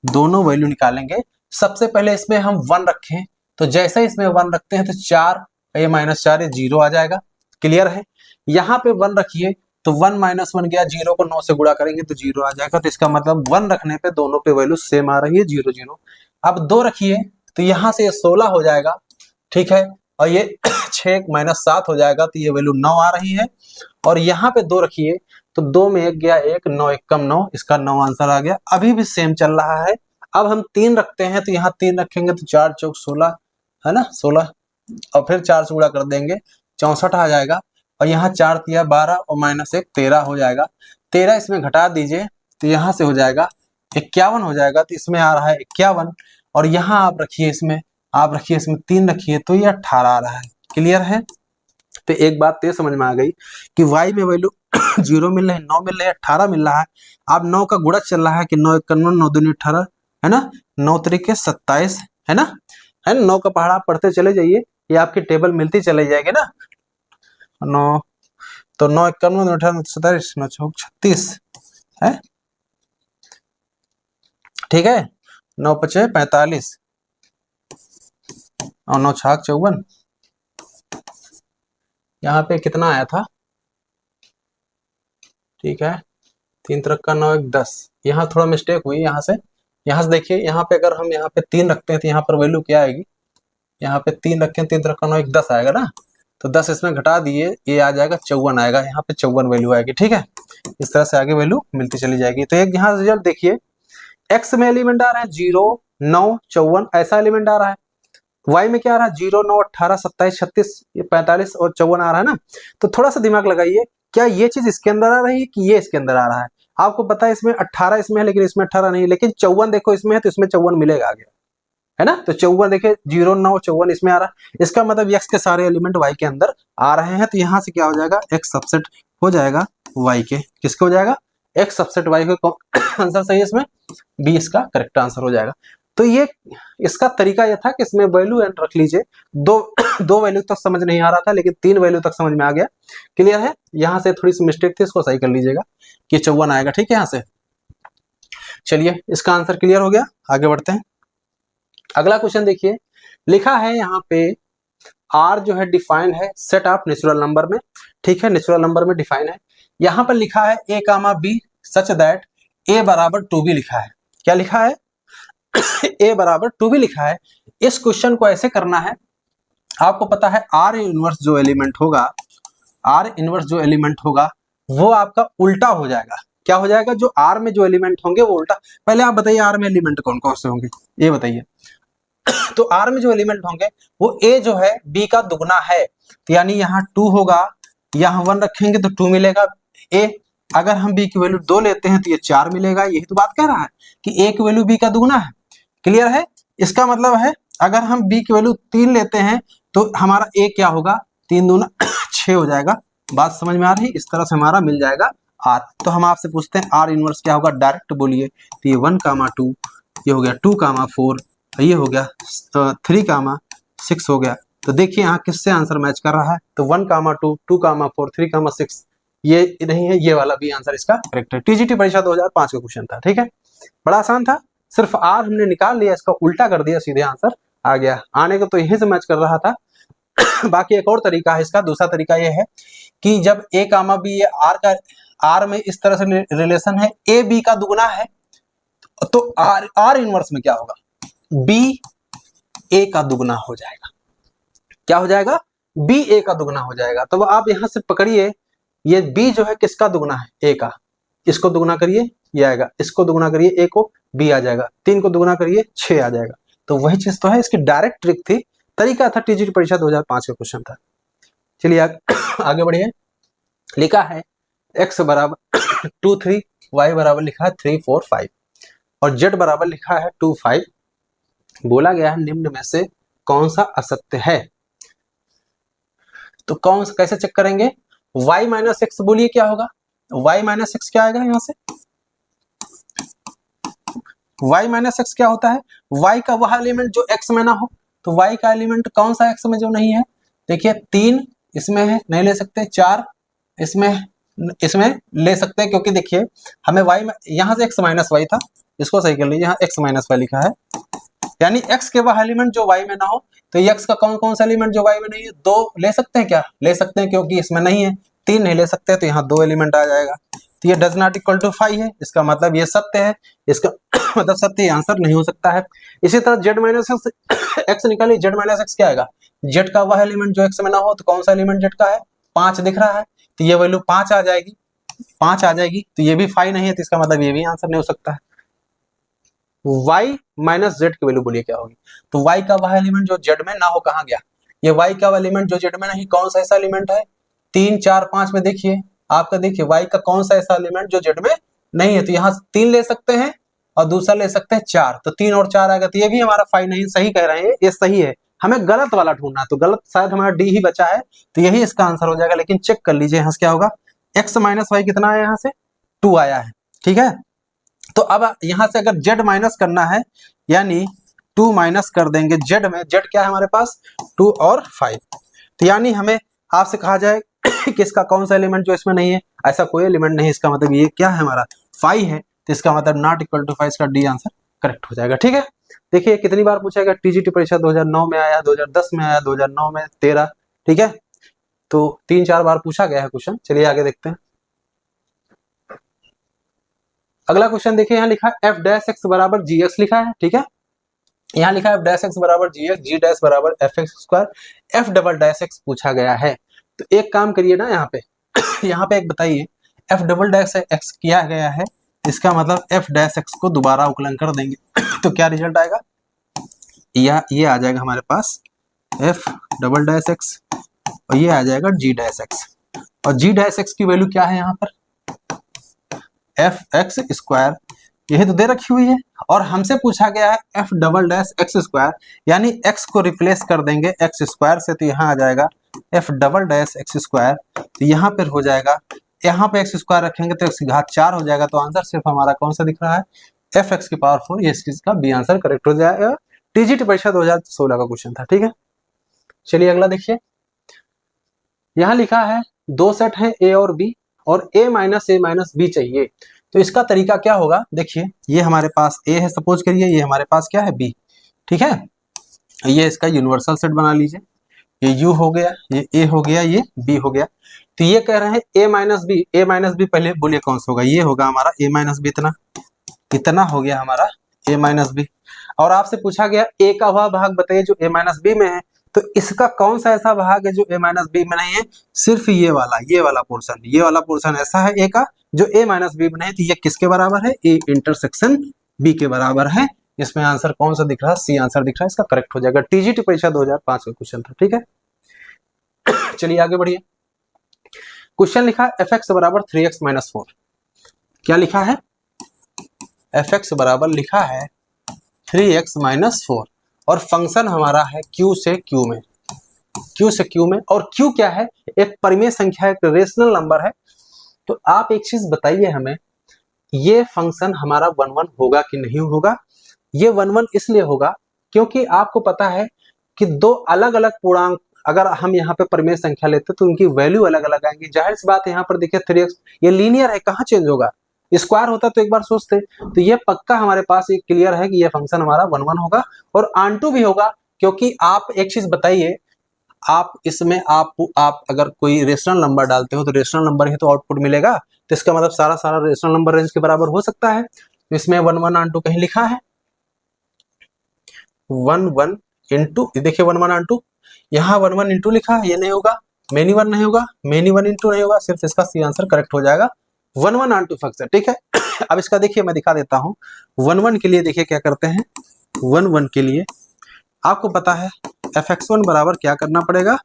दोनों वैल्यू निकालेंगे। सबसे पहले इसमें हम 1 रखें, तो जैसे इसमें 1 रखते हैं तो 4 ये माइनस 4 ये 0 आ जाएगा, क्लियर है। यहाँ पे 1 रखिए तो 1 माइनस 1 गया, 0 को 9 से गुणा करेंगे तो 0 आ जाएगा। तो इसका मतलब 1 रखने पे दोनों पे वैल्यू सेम आ रही है, 0 0। अब 2 रखिए तो यहाँ से ये 16 हो जाएगा, ठीक है, और ये 6 माइनस 7 हो जाएगा, तो ये वैल्यू 9 आ रही है। और यहाँ पे 2 रखिए तो 2 में 1 गया 1, 9 1 कम 9, इसका 9 आंसर आ गया। अभी भी सेम चल रहा है। अब हम 3 रखते हैं तो यहाँ 3 रखेंगे तो 4 चौक 16, है ना, 16, और फिर 4 से गुणा कर देंगे 64 आ जाएगा। और यहाँ 4 तिया 12 और माइनस 1 13 हो जाएगा। 13 इसमें घटा दीजिए तो यहाँ से हो जाएगा 51 हो जाएगा। तो इसमें आ रहा है 51, और यहाँ आप रखिए इसमें 3 रखिए तो ये 18 आ रहा है, क्लियर है। तो एक बात तो समझ में आ गई कि y में वैल्यू 0 मिल रही है, 9 मिल रही है, 18 मिल रहा है। अब 9 का गुणा चल रहा है कि 9 51 9 दूनी 18, है ना, 9 तरीके 27, है ना, 9 का पहाड़ा पढ़ते चले जाइए, ये आपकी टेबल मिलती चले जाएगी ना। 9 तो 9 51 18 27 9 चौक 36 है, ठीक है। 9 पचे 45 और 9 छाक 54, यहाँ पे कितना आया था, ठीक है, 3 तरक का 9 1 10, यहाँ थोड़ा मिस्टेक हुई। यहाँ से देखिए, यहाँ पे अगर हम यहाँ पे 3 रखते हैं तो यहाँ पर वैल्यू क्या आएगी, यहाँ पे 3 रखें 3 तरक का 9 1 10 आएगा ना, तो 10 इसमें घटा दिए ये आ जाएगा 54 आएगा, यहाँ पे 54 वैल्यू आएगी, ठीक है। इस तरह से आगे वैल्यू मिलती चली जाएगी। तो एक यहाँ रिजल्ट देखिए, एक्स में एलिमेंट आ रहा है 0 9 54, ऐसा एलिमेंट आ रहा है। वाई में क्या आ रहा है 0 9 18 27 36 45 और 54 आ रहा है ना। तो थोड़ा सा दिमाग लगाइए, क्या ये चीज इसके अंदर आ रही है कि ये इसके अंदर आ रहा है। आपको पता है इसमें 18 इसमें है लेकिन इसमें 18 नहीं, लेकिन 54 देखो इसमें है तो इसमें 54 मिलेगा आगे, है ना। तो 54 देखिए 0 9 54 इसमें आ रहा है, इसका मतलब एक्स के सारे एलिमेंट वाई के अंदर आ रहे हैं। तो यहाँ से क्या हो जाएगा, एक्स सबसेट हो जाएगा वाई के, किसके हो जाएगा, एक्स सबसेट वाई के। आंसर सही है इसमें, बी इसका करेक्ट आंसर हो जाएगा। तो ये इसका तरीका यह था कि इसमें वैल्यू एंड रख लीजिए, दो वैल्यू तक समझ नहीं आ रहा था लेकिन 3 वैल्यू तक समझ में आ गया, क्लियर है। यहाँ से थोड़ी सी मिस्टेक थी, इसको सही कर लीजिएगा कि 54 आएगा, ठीक है। यहाँ से चलिए इसका आंसर क्लियर हो गया, आगे बढ़ते हैं। अगला क्वेश्चन देखिए, लिखा है यहाँ पे आर जो है डिफाइन है सेट ऑफ नेचुरल नंबर में, ठीक है, नेचुरल नंबर में डिफाइन है। यहाँ पर लिखा है ए कामा बी सच दैट ए बराबर 2b लिखा है। क्या लिखा है, ए बराबर 2b लिखा है। इस क्वेश्चन को ऐसे करना है, आपको पता है आर इनवर्स जो एलिमेंट होगा, आर इनवर्स जो एलिमेंट होगा वो आपका उल्टा हो जाएगा। क्या हो जाएगा? जो आर में जो एलिमेंट होंगे वो उल्टा। पहले आप बताइए आर में एलिमेंट कौन कौन से होंगे ये बताइए। तो आर में जो एलिमेंट होंगे वो ए जो है बी का दुगना है, तो यानी यहाँ 2 होगा, यहाँ 1 रखेंगे तो 2 मिलेगा ए। अगर हम बी की वैल्यू 2 लेते हैं तो ये 4 मिलेगा। यही तो बात कह रहा है कि ए की वैल्यू बी का दुगना है। क्लियर है? इसका मतलब है अगर हम बी की वैल्यू 3 लेते हैं तो हमारा ए क्या होगा? 3 दूना 6 हो जाएगा। बात समझ में आ रही? इस तरह से हमारा मिल जाएगा आर। तो हम आपसे पूछते हैं आर इनवर्स क्या होगा? डायरेक्ट बोलिए। तो ये 1, 2, ये हो गया 2, 4, ये हो गया 3, 6 हो गया। तो देखिए यहाँ किससे आंसर मैच कर रहा है? तो 1, 2, 2, 4, 3, 6 ये नहीं है, ये वाला भी आंसर इसका करेक्ट है। टीजीटी परीक्षा 2005 का क्वेश्चन था। ठीक है, बड़ा आसान था। सिर्फ आर हमने निकाल लिया, इसका उल्टा कर दिया, सीधे आंसर आ गया। आने का तो यहीं से मैच कर रहा था। बाकी एक और तरीका है इसका। दूसरा तरीका ये है कि जब ए कामा बी, ये आर का आर में इस तरह से रिलेशन है, ए बी का दुगना है, तो आर इनवर्स में क्या होगा? बी ए का दुगना हो जाएगा। क्या हो जाएगा? बी ए का दुगना हो जाएगा। तो आप यहां से पकड़िए, ये बी जो है किसका दुगना है? ए का। इसको दुगना करिए, ये आएगा। इसको दुगना करिए, ए को, बी आ जाएगा। 3 को दुगना करिए, 6 आ जाएगा। तो वही चीज तो है, इसकी डायरेक्ट ट्रिक थी, तरीका था। टीजीटी परीक्षा 2005 का क्वेश्चन था। चलिए आगे बढ़िए। लिखा है x बराबर 2, 3, y बराबर लिखा है 3, 4, 5 और z बराबर लिखा है 2, 5। बोला गया है निम्न में से कौन सा असत्य है? तो कौन कैसे चेक करेंगे? y माइनस एक्स बोलिए क्या होगा? y माइनस एक्स क्या आएगा यहां से? y माइनस एक्स क्या होता है? y का वह एलिमेंट जो x में ना हो। तो y का एलिमेंट कौन सा x में जो नहीं है? देखिए 3 इसमें है, नहीं ले सकते। 4 इसमें ले सकते हैं, क्योंकि देखिए हमें y में यहां से x माइनस वाई था, इसको सही कर लीजिए। यहाँ x माइनस वाई लिखा है, यानी x के वह एलिमेंट जो y में ना हो। तो x का कौन कौन सा एलिमेंट जो y में नहीं है? 2 ले सकते हैं क्या? ले सकते हैं, क्योंकि इसमें नहीं है। 3 नहीं ले सकते, तो यहाँ 2 एलिमेंट आ जाएगा। तो ये डज नॉट इक्वल टू 5 है, इसका मतलब ये सत्य है। इसका मतलब सत्य आंसर नहीं हो सकता है। इसी तरह z माइनस एक्स निकालिए। z माइनस एक्स क्या आएगा? z का वह एलिमेंट जो x में ना हो। तो कौन सा एलिमेंट z का है? 5 दिख रहा है, तो ये वैल्यू 5 आ जाएगी। 5 आ जाएगी, तो ये भी 5 नहीं है, तो इसका मतलब ये भी आंसर नहीं हो सकता है। y माइनस जेड की वैल्यू बोलिए क्या होगी? तो y का वह एलिमेंट जो z में ना हो कहाँ गया? ये y का एलिमेंट जो z में नहीं, कौन सा ऐसा एलिमेंट है? 3, 4, 5 में देखिए आपका, देखिए y का कौन सा ऐसा एलिमेंट जो z में नहीं है। तो यहाँ 3 ले सकते हैं और दूसरा ले सकते हैं 4, तो 3 और 4 आएगा। तो ये भी हमारा 5 नहीं, सही कह रहे हैं, ये सही है। हमें गलत वाला ढूंढना है, तो गलत शायद हमारा डी ही बचा है, तो यही इसका आंसर हो जाएगा। लेकिन चेक कर लीजिए यहाँ से क्या होगा। x माइनस वाई कितना आया? यहाँ से 2 आया है। ठीक है, तो अब यहां से अगर z माइनस करना है, यानी 2 माइनस कर देंगे z में। z क्या है हमारे पास? 2 और 5। तो यानी हमें आपसे कहा जाए कि इसका कौन सा एलिमेंट जो इसमें नहीं है? ऐसा कोई एलिमेंट नहीं। इसका मतलब ये क्या है हमारा? 5 है, तो इसका मतलब नॉट इक्वल टू 5, इसका डी आंसर करेक्ट हो जाएगा। ठीक है, देखिए कितनी बार पूछा गया। टीजीटी परीक्षा 2009 में आया, 2010 में आया, 2009 में, 13। ठीक है, तो 3-4 बार पूछा गया है क्वेश्चन। चलिए आगे देखते हैं। अगला क्वेश्चन देखिए, यहाँ लिखा है एफ डैश एक्स बराबर जी एक्स लिखा है। ठीक है, यहाँ लिखा है एफ डैश एक्स बराबर जी एक्स, जी डैश बराबर F x square, F double dash x पूछा गया है। तो एक काम करिए ना, यहाँ पे यहाँ पे एक बताइए, एफ डबल डैश एक्स किया गया है, इसका मतलब एफ डैश एक्स को दोबारा उकलन कर देंगे तो क्या रिजल्ट आएगा? ये आ जाएगा हमारे पास एफ डबल डैश एक्स, और ये आ जाएगा जी डैश एक्स। और जी डैश एक्स की वैल्यू क्या है यहाँ पर? एफ एक्स स्क्वायर, यही तो दे रखी हुई है। और हमसे पूछा गया है F double dash x square, यानी एक्स को रिप्लेस कर देंगे एक्स स्क्वायर से, तो यहाँ आ जाएगा F double dash x square. तो यहाँ पर हो जाएगा, यहाँ पे एक्स स्क्वायर रखेंगे तो एक्स की घात 4 हो जाएगा। तो आंसर सिर्फ हमारा कौन सा दिख रहा है? एफ एक्स की पावर 4। ये इस चीज का बी आंसर करेक्ट हो जाएगा। टीजीटी परीक्षा 2016 का क्वेश्चन था। ठीक है, चलिए अगला देखिए। यहाँ लिखा है 2 सेट है ए और बी, और a माइनस बी चाहिए। तो इसका तरीका क्या होगा? देखिए ये हमारे पास a है, सपोज करिए, ये हमारे पास क्या है? b। ठीक है, ये इसका यूनिवर्सल सेट बना लीजिए। ये u हो गया, ये a हो गया, ये b हो गया। तो ये कह रहे हैं a माइनस बी पहले बोलिए कौन सा होगा? ये होगा हमारा a माइनस बी। इतना हो गया हमारा a माइनस बी। और आपसे पूछा गया a का वह भाग बताइए जो a माइनस बी में है। तो इसका कौन सा ऐसा भाग है जो a माइनस बी में नहीं है? सिर्फ ये वाला पोर्शन ऐसा है a का जो a माइनस बी में नहीं है। तो ये किसके बराबर है? a इंटरसेक्शन b के बराबर है। इसमें आंसर कौन सा दिख रहा है? सी आंसर दिख रहा है, इसका करेक्ट हो जाएगा। टीजीटी परीक्षा 2005 का क्वेश्चन था, ठीक है। चलिए आगे बढ़िए। क्वेश्चन लिखा एफ एक्स बराबर 3x माइनस 4। क्या लिखा है? एफ एक्स बराबर लिखा है 3x माइनस 4 और फंक्शन हमारा है q से q में, और q क्या है? एक परिमेय संख्या, एक रेशनल नंबर है। तो आप एक चीज बताइए हमें, ये फंक्शन हमारा 1 1 होगा कि नहीं होगा? ये 1 1 इसलिए होगा क्योंकि आपको पता है कि दो अलग अलग पूर्णांक अगर हम यहाँ पे परिमेय संख्या लेते तो उनकी वैल्यू अलग अलग आएंगी। जाहिर सी बात है, यहाँ पर देखिए 3x ये लीनियर है, कहाँ चेंज होगा? स्क्वायर होता तो एक बार सोचते। तो ये पक्का हमारे पास एक क्लियर है कि ये फंक्शन हमारा 1 1 होगा और ऑन भी होगा। क्योंकि आप एक चीज बताइए, आप इसमें आप अगर कोई रेशनल नंबर डालते हो तो रेशनल नंबर ही तो आउटपुट मिलेगा। तो इसका मतलब सारा रेशनल नंबर रेंज के बराबर हो सकता है। तो इसमें 1 1 ऑन कहीं लिखा है? 1 1 इंटू, देखिए 1 1 ऑन यहाँ 1 1 इंटू लिखा है, ये नहीं होगा। मेनी 1 नहीं होगा, मेनी 1 इंटू नहीं होगा, सिर्फ इसका सी आंसर करेक्ट हो जाएगा। 1 1 ऑन फंक्शन, ठीक है। अब इसका देखिए मैं दिखा देता हूँ। 1 1 के लिए देखिए क्या करते हैं। 1 1 के लिए आपको पता है fx1 बराबर क्या करना पड़ेगा?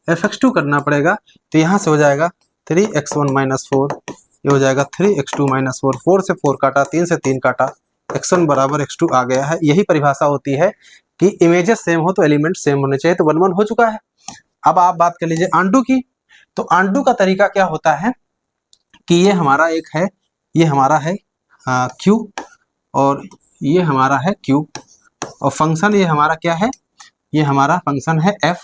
fx2 करना पड़ेगा। तो यहाँ से हो जाएगा 3x1 माइनस 4, ये हो जाएगा 3x2 माइनस 4, 4 से 4 काटा, 3 से 3 काटा, x1 बराबर x2 आ गया है। यही परिभाषा होती है कि इमेजेस सेम हो तो एलिमेंट सेम होने चाहिए। तो 1 1 हो चुका है। अब आप बात कर लीजिए आंडू की। तो आंडू का तरीका क्या होता है कि ये हमारा एक है, ये हमारा है q और ये हमारा है q और फंक्शन ये हमारा क्या है? ये हमारा फंक्शन है f,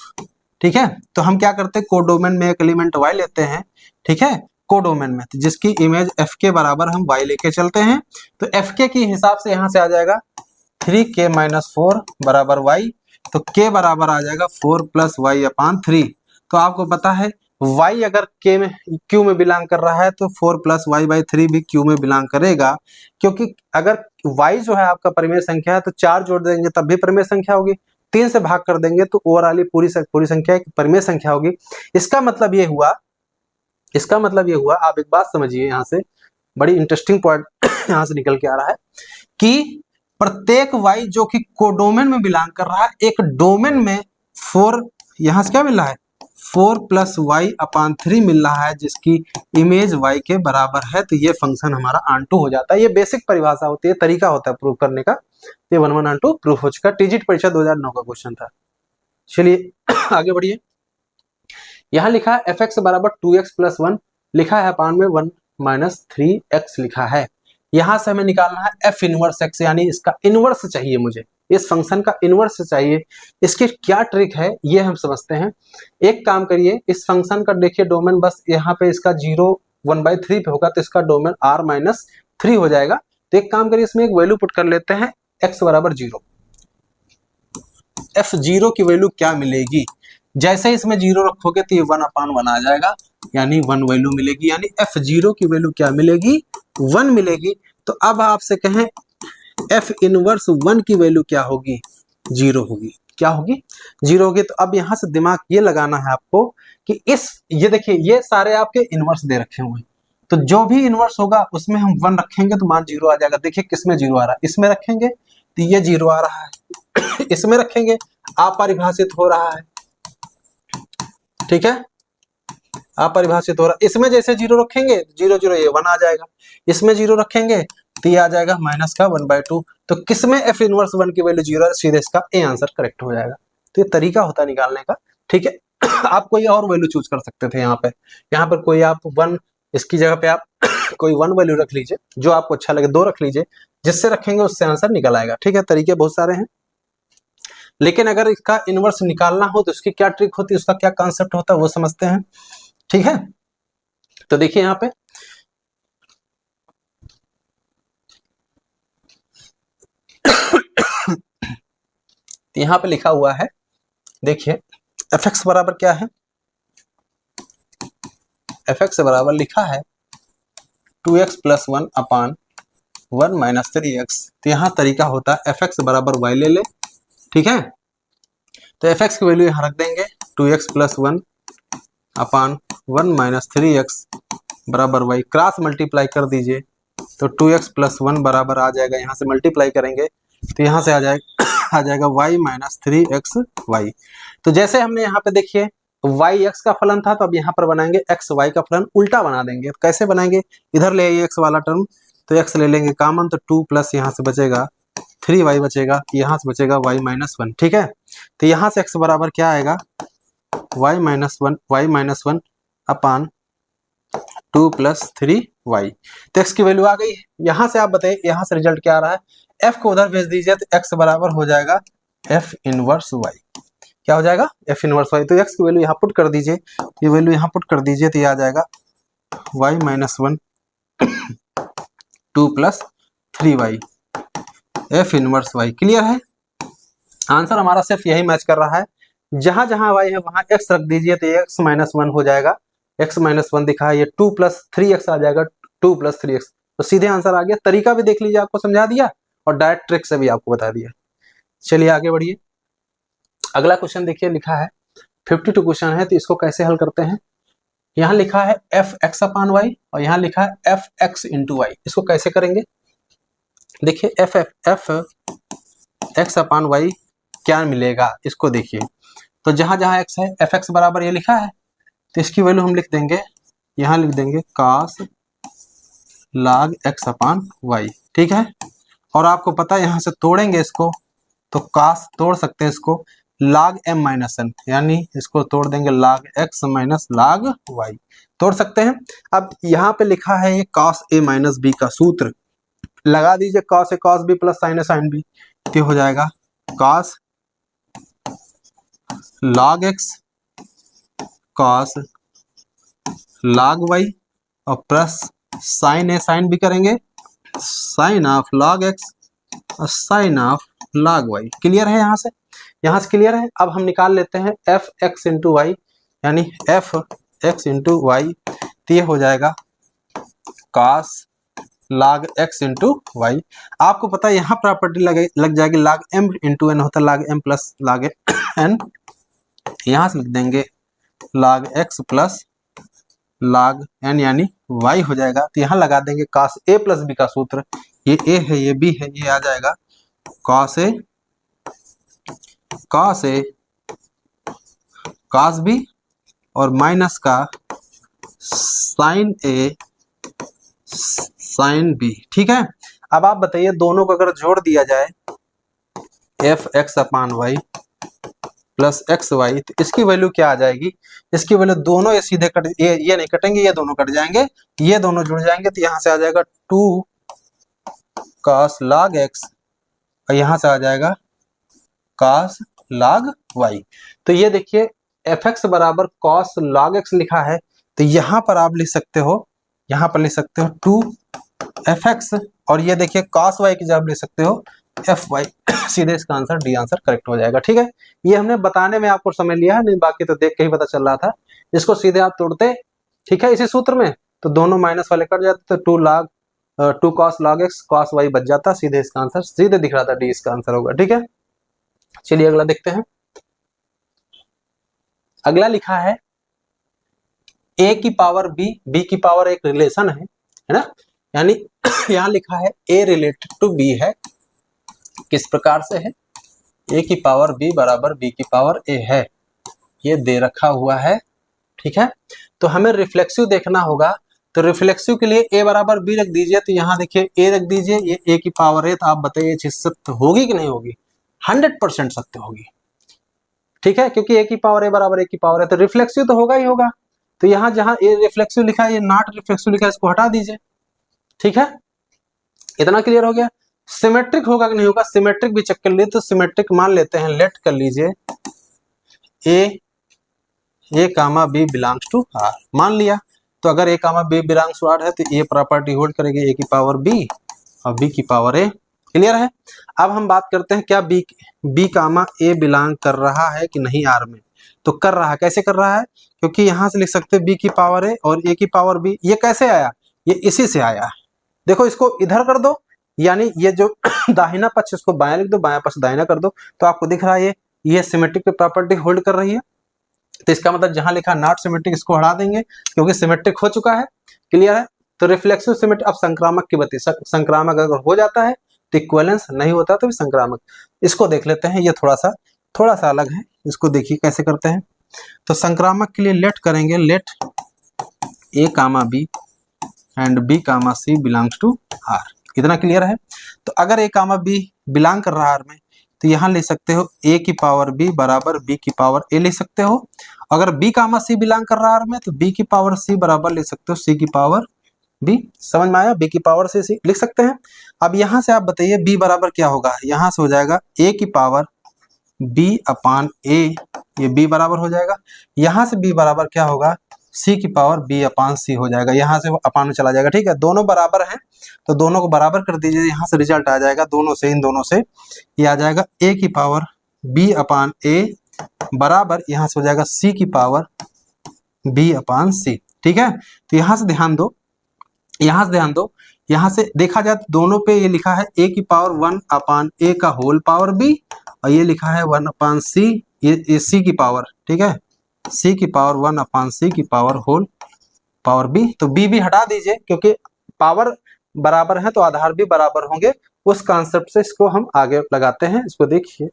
ठीक है। तो हम क्या करते हैं, कोडोमेन में एक एलिमेंट y लेते हैं, ठीक है, कोडोमेन में, तो जिसकी इमेज f के बराबर हम y लेके चलते हैं। तो f के हिसाब से यहाँ से आ जाएगा 3k माइनस 4 बराबर y। तो k बराबर आ जाएगा 4 प्लस y अपान 3। तो आपको पता है y अगर k में q में बिलोंग कर रहा है तो 4 प्लस y बाई 3 भी q में बिलोंग करेगा। क्योंकि अगर y जो है आपका परिमेय संख्या है तो 4 जोड़ देंगे तब भी परिमेय संख्या होगी, 3 से भाग कर देंगे तो ओवरऑल पूरी संख्या एक परिमेय संख्या होगी। इसका मतलब ये हुआ, आप एक बात समझिए, यहाँ से बड़ी इंटरेस्टिंग पॉइंट यहाँ से निकल के आ रहा है कि प्रत्येक y जो कि कोडोमेन में बिलोंग कर रहा है, एक डोमेन में 4, यहाँ से क्या मिल रहा है? 4 प्लस वाई अपान 3 मिल रहा है, जिसकी इमेज y के बराबर है। तो ये फंक्शन हमारा ऑन हो जाता है। ये बेसिक परिभाषा होती है, तरीका होता है प्रूव करने का। ये 1 1 ऑन प्रूफ हो चुका। टीजीटी परीक्षा 2009 का क्वेश्चन था। चलिए आगे बढ़िए। यहाँ लिखा है एफ एक्स बराबर 2x प्लस 1 लिखा है, अपान में 1 माइनस 3x लिखा है। यहां से हमें निकालना है एफ इनवर्स एक्स, यानी इसका इनवर्स चाहिए मुझे, इस फंक्शन का इनवर्स चाहिए। इसकी क्या ट्रिक है ये हम समझते हैं। एक काम करिए, इस फंक्शन का देखिए डोमेन बस यहाँ पे इसका 0 1/3 पे होगा तो इसका डोमेन r माइनस 3 हो जाएगा। तो एक काम करिए, इसमें एक वैल्यू पुट कर लेते हैं x बराबर 0। f0 की वैल्यू क्या मिलेगी? जैसे इसमें 0 रखोगे तो ये 1/1 आ जाएगा, यानी 1 वैल्यू मिलेगी। यानी f0 की वैल्यू क्या मिलेगी? 1 मिलेगी। तो अब आपसे कहें f इनवर्स 1 की वैल्यू क्या होगी? 0 होगी। क्या होगी? 0 होगी। तो अब यहां से दिमाग ये लगाना है आपको कि ये देखिए, ये सारे आपके इनवर्स दे रखे हुए हैं, तो जो भी इनवर्स होगा उसमें हम 1 रखेंगे तो मान 0 आ जाएगा। देखिए किसमें 0 आ रहा है? इसमें रखेंगे तो ये 0 आ रहा है, इसमें रखेंगे अपरिभाषित हो रहा है, ठीक है, अपरिभाषित हो रहा है। इसमें जैसे 0 रखेंगे 0 0 ये 1 आ जाएगा, इसमें 0 रखेंगे तो ये आ जाएगा माइनस का 1/2। तो किसमें f इनवर्स 1 की वैल्यू 0 है, सीधे इसका ए आंसर करेक्ट हो जाएगा। तो ये तरीका होता है निकालने का, ठीक है। आप कोई और वैल्यू चूज कर सकते थे। यहाँ पर कोई आप 1, इसकी जगह पे आप कोई 1 वैल्यू रख लीजिए, जो आपको अच्छा लगे। 2 रख लीजिए, जिससे रखेंगे उससे आंसर निकल आएगा, ठीक है। तरीके बहुत सारे हैं, लेकिन अगर इसका इनवर्स निकालना हो तो उसकी क्या ट्रिक होती है, उसका क्या कॉन्सेप्ट होता है वो समझते हैं, ठीक है। तो देखिए यहाँ पे यहाँ पे लिखा हुआ है, देखिए एफ एक्स बराबर क्या है? एफ एक्स बराबर लिखा है 2x प्लस 1 अपान 1 माइनस 3x। तो यहाँ तरीका होता है एफ एक्स बराबर y ले ले, ठीक है। तो एफ एक्स की वैल्यू यहाँ रख देंगे 2x प्लस 1 अपान 1 माइनस 3x बराबर y। क्रॉस मल्टीप्लाई कर दीजिए तो 2x प्लस 1 बराबर आ जाएगा, यहाँ से मल्टीप्लाई करेंगे तो यहाँ से आ जाएगा y माइनस 3xy। तो जैसे हमने यहाँ पे देखिए y x का फलन था, तो अब यहाँ पर बनाएंगे x y का फलन उल्टा बना देंगे। तो कैसे बनाएंगे, इधर ले आइए x वाला टर्म, तो x ले लेंगे कॉमन, तो 2 प्लस यहाँ से बचेगा 3y बचेगा, यहाँ से बचेगा y माइनस 1। ठीक है, तो यहाँ से x बराबर क्या आएगा y माइनस 1 अपान 2 प्लस 3y। तो x की वैल्यू आ गई। यहाँ से आप बताइए यहाँ से रिजल्ट क्या आ रहा है, f को उधर भेज दीजिए तो x बराबर हो जाएगा f इनवर्स y। क्या हो जाएगा f इनवर्स y। तो x की वैल्यू यहाँ पुट कर दीजिए, ये वैल्यू यहाँ पुट कर दीजिए तो ये आ जाएगा y minus 1 2 plus 3y f inverse y। Clear है, आंसर हमारा सिर्फ यही मैच कर रहा है। जहां जहां y है वहां x रख दीजिए तो x माइनस 1 हो जाएगा, x माइनस 1 दिखा है, ये 2 प्लस 3x आ जाएगा, 2 प्लस 3x। तो सीधे आंसर आ गया। तरीका भी देख लीजिए, आपको समझा दिया और डायरेक्ट ट्रिक से भी आपको बता दिया। चलिए आगे बढ़िए। अगला क्वेश्चन देखिए, लिखा है 52 क्वेश्चन है, तो इसको कैसे हल करते हैं। यहाँ लिखा है एफ एक्स अपान वाई और यहाँ लिखा है एफ एक्स इंटू वाई। इसको कैसे करेंगे, देखिए एफ एक्स अपान वाई क्या मिलेगा, इसको देखिए। तो जहां जहां एक्स है, एफ एक्स बराबर ये लिखा है, तो इसकी वैल्यू हम लिख देंगे, यहाँ लिख देंगे कास लॉग एक्स अपान वाई। ठीक है, और आपको पता है यहाँ से तोड़ेंगे इसको, तो कास तोड़ सकते हैं इसको log m माइनस एन, यानी इसको तोड़ देंगे log x minus log y, तोड़ सकते हैं। अब यहाँ पे लिखा है ये cos a माइनस b का सूत्र, लगा दीजिए cos a cos b plus sin a sin b, तो हो जाएगा cos log x cos log y और plus sin a sin b करेंगे sin ऑफ log x और sin of log y। Clear है, यहाँ से क्लियर है। अब हम निकाल लेते हैं एफ एक्स इंटू वाई, यानी एफ एक्स इंटू वाई, तो ये हो जाएगा cos log x into Y. आपको पता है यहाँ प्रॉपर्टी लग जाएगी log m इंटू एन होता है log m plus log n, यहाँ से लिख देंगे log x plus log n यानी y हो जाएगा। तो यहाँ लगा देंगे cos a प्लस b का सूत्र, ये a है ये b है, ये आ जाएगा cos a cos b और माइनस का sin a sin b। ठीक है, अब आप बताइए दोनों को अगर जोड़ दिया जाए F x upon y plus x Y, तो इसकी वैल्यू क्या आ जाएगी, इसकी वैल्यू दोनों ये सीधे कट, ये नहीं कटेंगे, ये दोनों कट जाएंगे, ये दोनों जुड़ जाएंगे, तो यहाँ से आ जाएगा 2 cos log x और यहाँ से आ जाएगा cos log y। तो ये देखिए एफ एक्स बराबर cos log x लिखा है, तो यहाँ पर आप लिख सकते हो, यहाँ पर लिख सकते हो 2 एफ एक्स और ये देखिए cos y की जगह लिख सकते हो एफ वाई। सीधे इसका आंसर डी आंसर करेक्ट हो जाएगा। ठीक है, ये हमने बताने में आपको समय लिया है, नहीं बाकी तो देख के ही पता चल रहा था। इसको सीधे आप तोड़ते, ठीक है, इसी सूत्र में, तो दोनों माइनस वाले कट जाते, तो 2 cos log x cos y बच जाता, सीधे इसका आंसर सीधे दिख रहा था, डी इसका आंसर होगा। ठीक है, चलिए अगला देखते हैं। अगला लिखा है a की पावर b की पावर एक रिलेशन है ना, यानी यहाँ लिखा है a रिलेटेड टू b है। किस प्रकार से है, a की पावर b बराबर b की पावर a है, ये दे रखा हुआ है। ठीक है, तो हमें रिफ्लेक्सिव देखना होगा, तो रिफ्लेक्सिव के लिए a बराबर b रख दीजिए, तो यहाँ देखिए a रख दीजिए, ये a की पावर है, तो आप बताइए चीज सत्य होगी कि नहीं होगी, 100% सत्य होगी। ठीक है, क्योंकि a की पावर a बराबर a की पावर है, तो रिफ्लेक्सिव तो होगा ही होगा। तो यहाँ जहां a रिफ्लेक्सिव लिखा है, ये नॉट रिफ्लेक्सिव लिखा है, इसको हटा दीजिए। ठीक है, इतना क्लियर हो गया। सिमेट्रिक होगा कि नहीं होगा, सिमेट्रिक भी चेक कर लिए, तो सिमेट्रिक मान लेते हैं, लेट कर लीजिए a comma b belongs to r, मान लिया। तो अगर a comma b belongs to r है, तो ये प्रॉपर्टी होल्ड करेगी a की पावर b और b की पावर a। क्लियर है। अब हम बात करते हैं क्या b कामा a बिलोंग कर रहा है कि नहीं r में, तो कर रहा है। कैसे कर रहा है, क्योंकि यहाँ से लिख सकते हैं b की पावर a और a की पावर b। ये कैसे आया, ये इसी से आया है। देखो इसको इधर कर दो, यानी ये जो दाहिना पक्ष इसको बायां लिख दो, बायां पक्ष दाहिना कर दो, तो आपको दिख रहा है ये ये सिमेट्रिक पे प्रॉपर्टी होल्ड कर रही है, तो इसका मतलब जहां लिखा नॉट सिमेट्रिक इसको हटा देंगे क्योंकि सिमेट्रिक हो चुका है। क्लियर है? तो रिफ्लेक्सिव सिमेट्रिक, अब संक्रामक की बात, संक्रामक अगर हो जाता है तो इक्विवेलेंस, नहीं होता तो भी संक्रामक। इसको देख लेते हैं, ये थोड़ा सा अलग है, इसको देखिए कैसे करते हैं। तो संक्रामक के लिए लेट करेंगे, let A comma B and B comma C belongs to R. इतना क्लियर है? तो अगर ए कामा बी बिलोंग कर रहा है आर में, तो यहाँ लिख सकते हो ए की पावर बी बराबर बी की पावर ए लिख सकते हो। अगर बी कामा सी बिलोंग कर रहा है आर में, तो बी की पावर सी बराबर लिख सकते हो सी की पावर बी। समझ में आया? बी की पावर सी लिख सकते हैं। अब यहाँ से आप बताइए बी बराबर क्या होगा, यहाँ से हो जाएगा ए की पावर बी अपान ए, ये बी बराबर हो जाएगा। यहाँ से बी बराबर क्या होगा, सी की पावर बी अपान सी हो जाएगा, यहाँ से अपान में चला जाएगा। ठीक है, दोनों बराबर हैं तो दोनों को बराबर कर दीजिए, यहाँ से रिजल्ट आ जाएगा दोनों से, इन दोनों से ये आ जाएगा ए की पावर बी अपान ए बराबर, यहाँ से हो जाएगा सी की पावर बी अपान सी। ठीक है, तो यहाँ से ध्यान दो, यहाँ से ध्यान दो, यहाँ से देखा जाए तो दोनों पे ये लिखा है ए की पावर 1 अपान ए का होल पावर बी, और ये लिखा है 1 अपान सी, ये सी की पावर, ठीक है, सी की पावर 1 अपान सी की पावर होल पावर बी। तो बी भी हटा दीजिए क्योंकि पावर बराबर है तो आधार भी बराबर होंगे, उस कॉन्सेप्ट से इसको हम आगे लगाते हैं। इसको देखिए,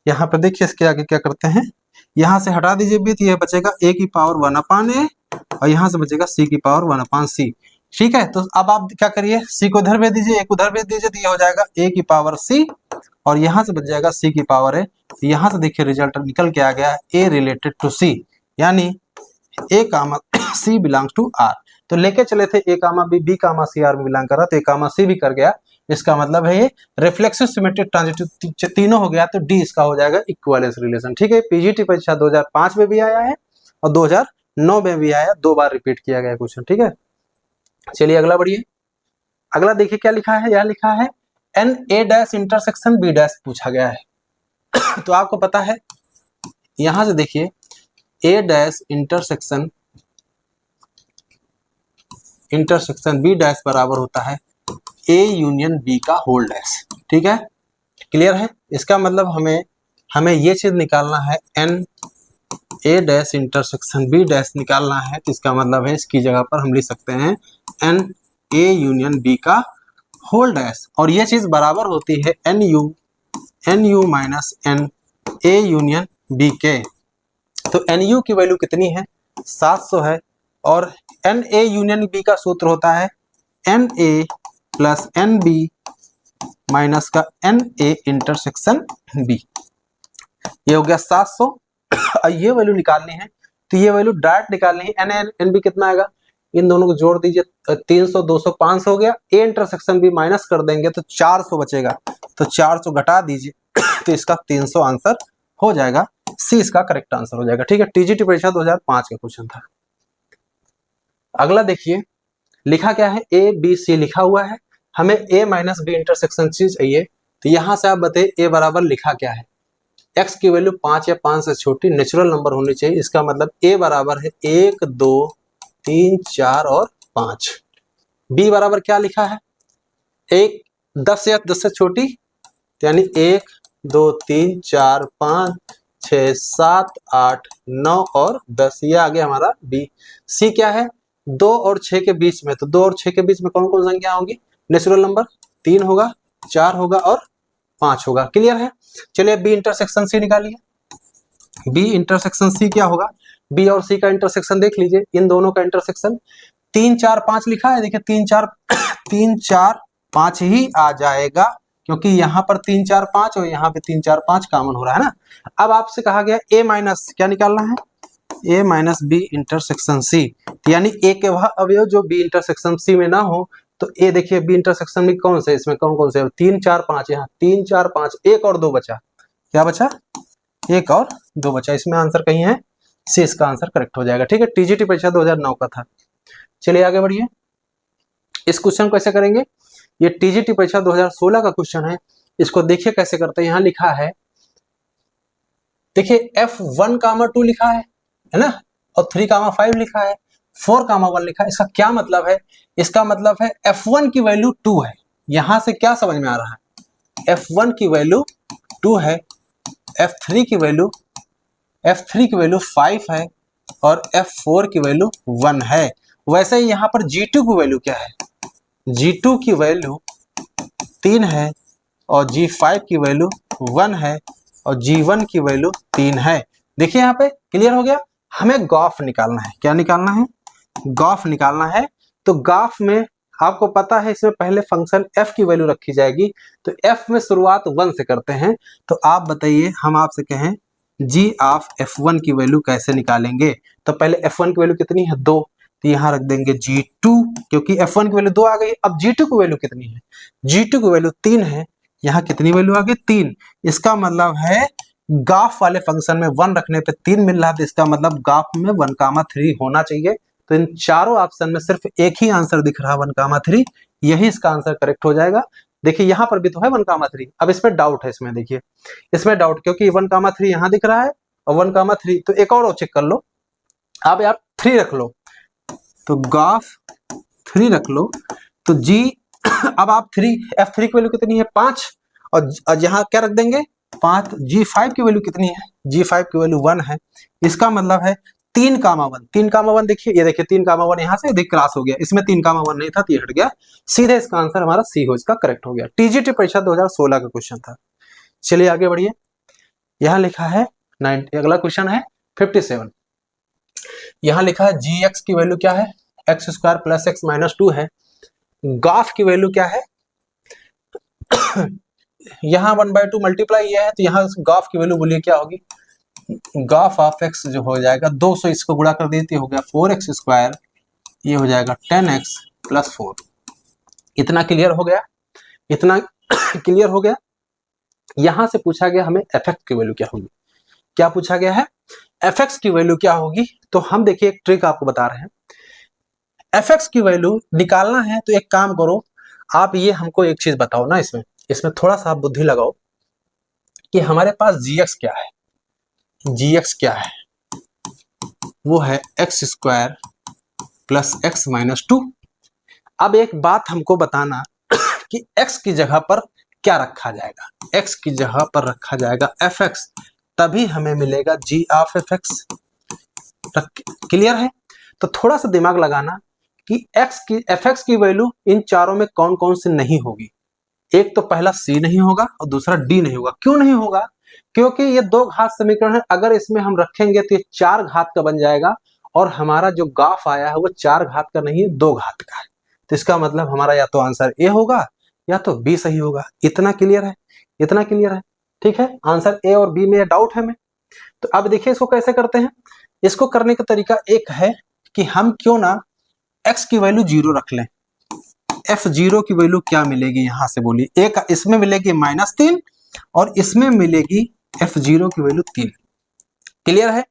यहाँ पे देखिए इसके आगे क्या करते हैं, यहाँ से हटा दीजिए बी, तो ये बचेगा ए की पावर 1 अपान ए, और यहाँ से बचेगा सी की पावर 1 अपान सी। ठीक है, तो अब आप क्या करिए, सी को उधर भेज दीजिए, ए को उधर भेज दीजिए, तो ये हो जाएगा ए की पावर सी, और यहाँ से बच जाएगा सी की पावर ए। तो यहाँ से देखिए रिजल्ट निकल के आ गया ए रिलेटेड टू सी, यानी ए कामा सी बिलोंग्स टू आर। तो लेके चले थे ए comma B, B comma C R में बिलोंग कर रहा, तो ए कामा सी भी कर गया। इसका मतलब है ये रिफ्लेक्सिव सिमेट्रिक ट्रांजिटिव तीनों हो गया, तो डी इसका हो जाएगा इक्विवेलेंस रिलेशन। ठीक है, पीजीटी परीक्षा 2005 में भी आया है और 2009 में भी आया, 2 बार रिपीट किया गया क्वेश्चन। ठीक है, चलिए अगला बढ़िए। अगला देखिए क्या लिखा है, यह लिखा है N A dash intersection B dash पूछा गया है। तो आपको पता है, यहां से देखिए ए डैश इंटरसेक्शन बी डैश बराबर होता है ए यूनियन बी का होल डैश। ठीक है, क्लियर है? इसका मतलब हमें ये चीज निकालना है, N A dash intersection B dash निकालना है, तो इसका मतलब है इसकी जगह पर हम लिख सकते हैं एन ए यूनियन बी का होल डैश, और ये चीज बराबर होती है N U minus N A union B के। तो एन यू की वैल्यू कितनी है, 700 है, और एन ए यूनियन बी का सूत्र होता है N A plus N B minus का एन ए इंटरसेक्शन बी। ये हो गया 700। ये वैल्यू निकालनी है, तो ये वैल्यू डायरेक्ट निकालनी है, एन ए एन बी कितना आएगा, इन दोनों को जोड़ दीजिए, 300 200 500 हो गया, ए इंटरसेक्शन बी माइनस कर देंगे तो 400 बचेगा, तो 400 घटा दीजिए तो इसका 300 आंसर हो जाएगा, सी इसका करेक्ट आंसर हो जाएगा। ठीक है, टीजीटी परीक्षा 2005 का क्वेश्चन था। अगला देखिए लिखा क्या है, ए बी सी लिखा हुआ है, हमें ए माइनस बी इंटरसेक्शन सी चाहिए। तो यहां से आप बताइए ए बराबर लिखा क्या है, एक्स की वैल्यू 5 या 5 से छोटी नेचुरल नंबर होनी चाहिए। इसका मतलब ए बराबर है 1 2 3 4 और 5। बी बराबर क्या लिखा है, 1 10 या 10 से छोटी, यानी 1 2 3 4 5 6 7 8 9 और 10, ये आ गया हमारा बी। सी क्या है, 2 और 6 के बीच में, तो 2 और 6 के बीच में कौन कौन संख्या होगी, नेचुरल नंबर 3 होगा, 4 होगा और 5 होगा। क्लियर है? चलिए बी इंटरसेक्शन सी निकालिए। बी इंटरसेक्शन सी क्या होगा, बी और सी का इंटरसेक्शन देख लीजिए, इन दोनों का इंटरसेक्शन 3 4 5 लिखा है, देखिए 3 4 5 ही आ जाएगा, क्योंकि यहाँ पर 3 4 5 और यहाँ पे 3 4 5 कॉमन हो रहा है ना। अब आपसे कहा गया ए माइनस क्या निकालना है, ए माइनस बी इंटरसेक्शन सी, यानी ए के वह अवयव जो बी इंटरसेक्शन सी में ना हो। तो ए देखिए बी इंटरसेक्शन में कौन से, इसमें कौन कौन से, 3 4 5, यहाँ 3 4 5, 1 और 2 बचा, क्या बचा, 1 और 2 बचा, इसमें आंसर कहीं है सी, इसका आंसर करेक्ट हो जाएगा। ठीक है, टीजीटी परीक्षा 2009 का था। चलिए आगे बढ़िए, इस क्वेश्चन को कैसे करेंगे, ये टीजीटी परीक्षा 2016 का क्वेश्चन है, इसको देखिए कैसे करते हैं। यहाँ लिखा है, देखिए F1, 2 लिखा है ना, और 3, 5 लिखा है, 4, 1 लिखा है। इसका क्या मतलब है, इसका मतलब है F1 की वैल्यू 2 है। यहां से क्या समझ में आ रहा है, F1 की वैल्यू 2 है, F3 की वैल्यू 5 है और F4 की वैल्यू 1 है। वैसे ही यहाँ पर G2 की वैल्यू क्या है, G2 की वैल्यू 3 है और G5 की वैल्यू 1 है और G1 की वैल्यू 3 है। देखिए यहाँ पे क्लियर हो गया। हमें गॉफ निकालना है। क्या निकालना है, गॉफ निकालना है। तो गॉफ में आपको पता है इसमें पहले फंक्शन f की वैल्यू रखी जाएगी, तो f में शुरुआत 1 से करते हैं। तो आप बताइए, हम आपसे कहें g ऑफ f1 की वैल्यू कैसे निकालेंगे। तो पहले f1 की वैल्यू कितनी है, 2, तो यहाँ रख देंगे G2, क्योंकि f1 की वैल्यू 2 आ गई। अब G2 की वैल्यू कितनी है, G2 की वैल्यू 3 है। यहाँ कितनी वैल्यू आ गई, 3। इसका मतलब है गाफ वाले फंक्शन में 1 रखने पे 3 मिल रहा है, तो इसका मतलब गाफ में 1,3 होना चाहिए। तो इन चारों ऑप्शन में सिर्फ एक ही आंसर दिख रहा है 1,3, यही इसका आंसर करेक्ट हो जाएगा। देखिए यहाँ पर भी तो है 1,3। अब इसमें डाउट है, इसमें देखिए, इसमें डाउट, क्योंकि 1,3 यहाँ दिख रहा है और 1,3, तो एक और चेक कर लो। अब यार 3 रख लो, तो गाफ 3 रख लो, तो जी अब आप F3 की वैल्यू कितनी है, 5, और यहाँ क्या रख देंगे, 5। G5 की वैल्यू कितनी है, G5 की वैल्यू 1 है। इसका मतलब है 3,1 देखिए, ये देखिए 3,1 यहाँ से देख क्रॉस हो गया, इसमें 3,1 नहीं था तो ये हट गया। सीधे इसका आंसर हमारा सी हो, इसका करेक्ट हो गया। टीजीटी परीक्षा 2016 का क्वेश्चन था। चलिए आगे बढ़िए। यहाँ लिखा है अगला क्वेश्चन है 57। यहाँ लिखा है gx की वैल्यू क्या है, x² + x - 2 है। गाफ की वैल्यू क्या है, यहाँ 1/2 मल्टीप्लाई ये है, तो यहाँ गाफ की वैल्यू बोलिए क्या होगी, गाफ ऑफ x जो हो जाएगा 200, इसको गुणा कर देती हो गया 4x², ये हो जाएगा 10x + 4। इतना क्लियर हो गया, इतना क्लियर हो गया। यहां से पूछा गया हमें fx की वैल्यू क्या होगी। क्या पूछा गया है, fx की वैल्यू क्या होगी। तो हम देखिए एक ट्रिक आपको बता रहे हैं, fx की वैल्यू निकालना है तो एक काम करो, आप ये हमको एक चीज बताओ ना, इसमें थोड़ा सा आप बुद्धि लगाओ कि हमारे पास gx क्या है, gx क्या है, वो है x² + x - 2। अब एक बात हमको बताना कि x की जगह पर क्या रखा जाएगा, x की जगह पर रखा जाएगा fx, तभी हमें मिलेगा g ऑफ fx। क्लियर है। तो थोड़ा सा दिमाग लगाना कि fx की वैल्यू इन चारों में कौन कौन सी नहीं होगी। एक तो पहला c नहीं होगा और दूसरा d नहीं होगा। क्यों नहीं होगा, क्योंकि ये 2 घात समीकरण है, अगर इसमें हम रखेंगे तो ये 4 घात का बन जाएगा, और हमारा जो गाफ आया है वो 4 घात का नहीं है, 2 घात का है। तो इसका मतलब हमारा या तो आंसर ए होगा या तो बी सही होगा। इतना क्लियर है, इतना क्लियर है, ठीक है। आंसर ए और बी में डाउट है हमें। तो अब देखिए इसको कैसे करते हैं। इसको करने का तरीका एक है कि हम क्यों ना x की वैल्यू 0 रख लें। f0 की वैल्यू क्या मिलेगी यहां से बोलिए, एक इसमें मिलेगी -3 और इसमें मिलेगी f0 की वैल्यू 3। क्लियर है।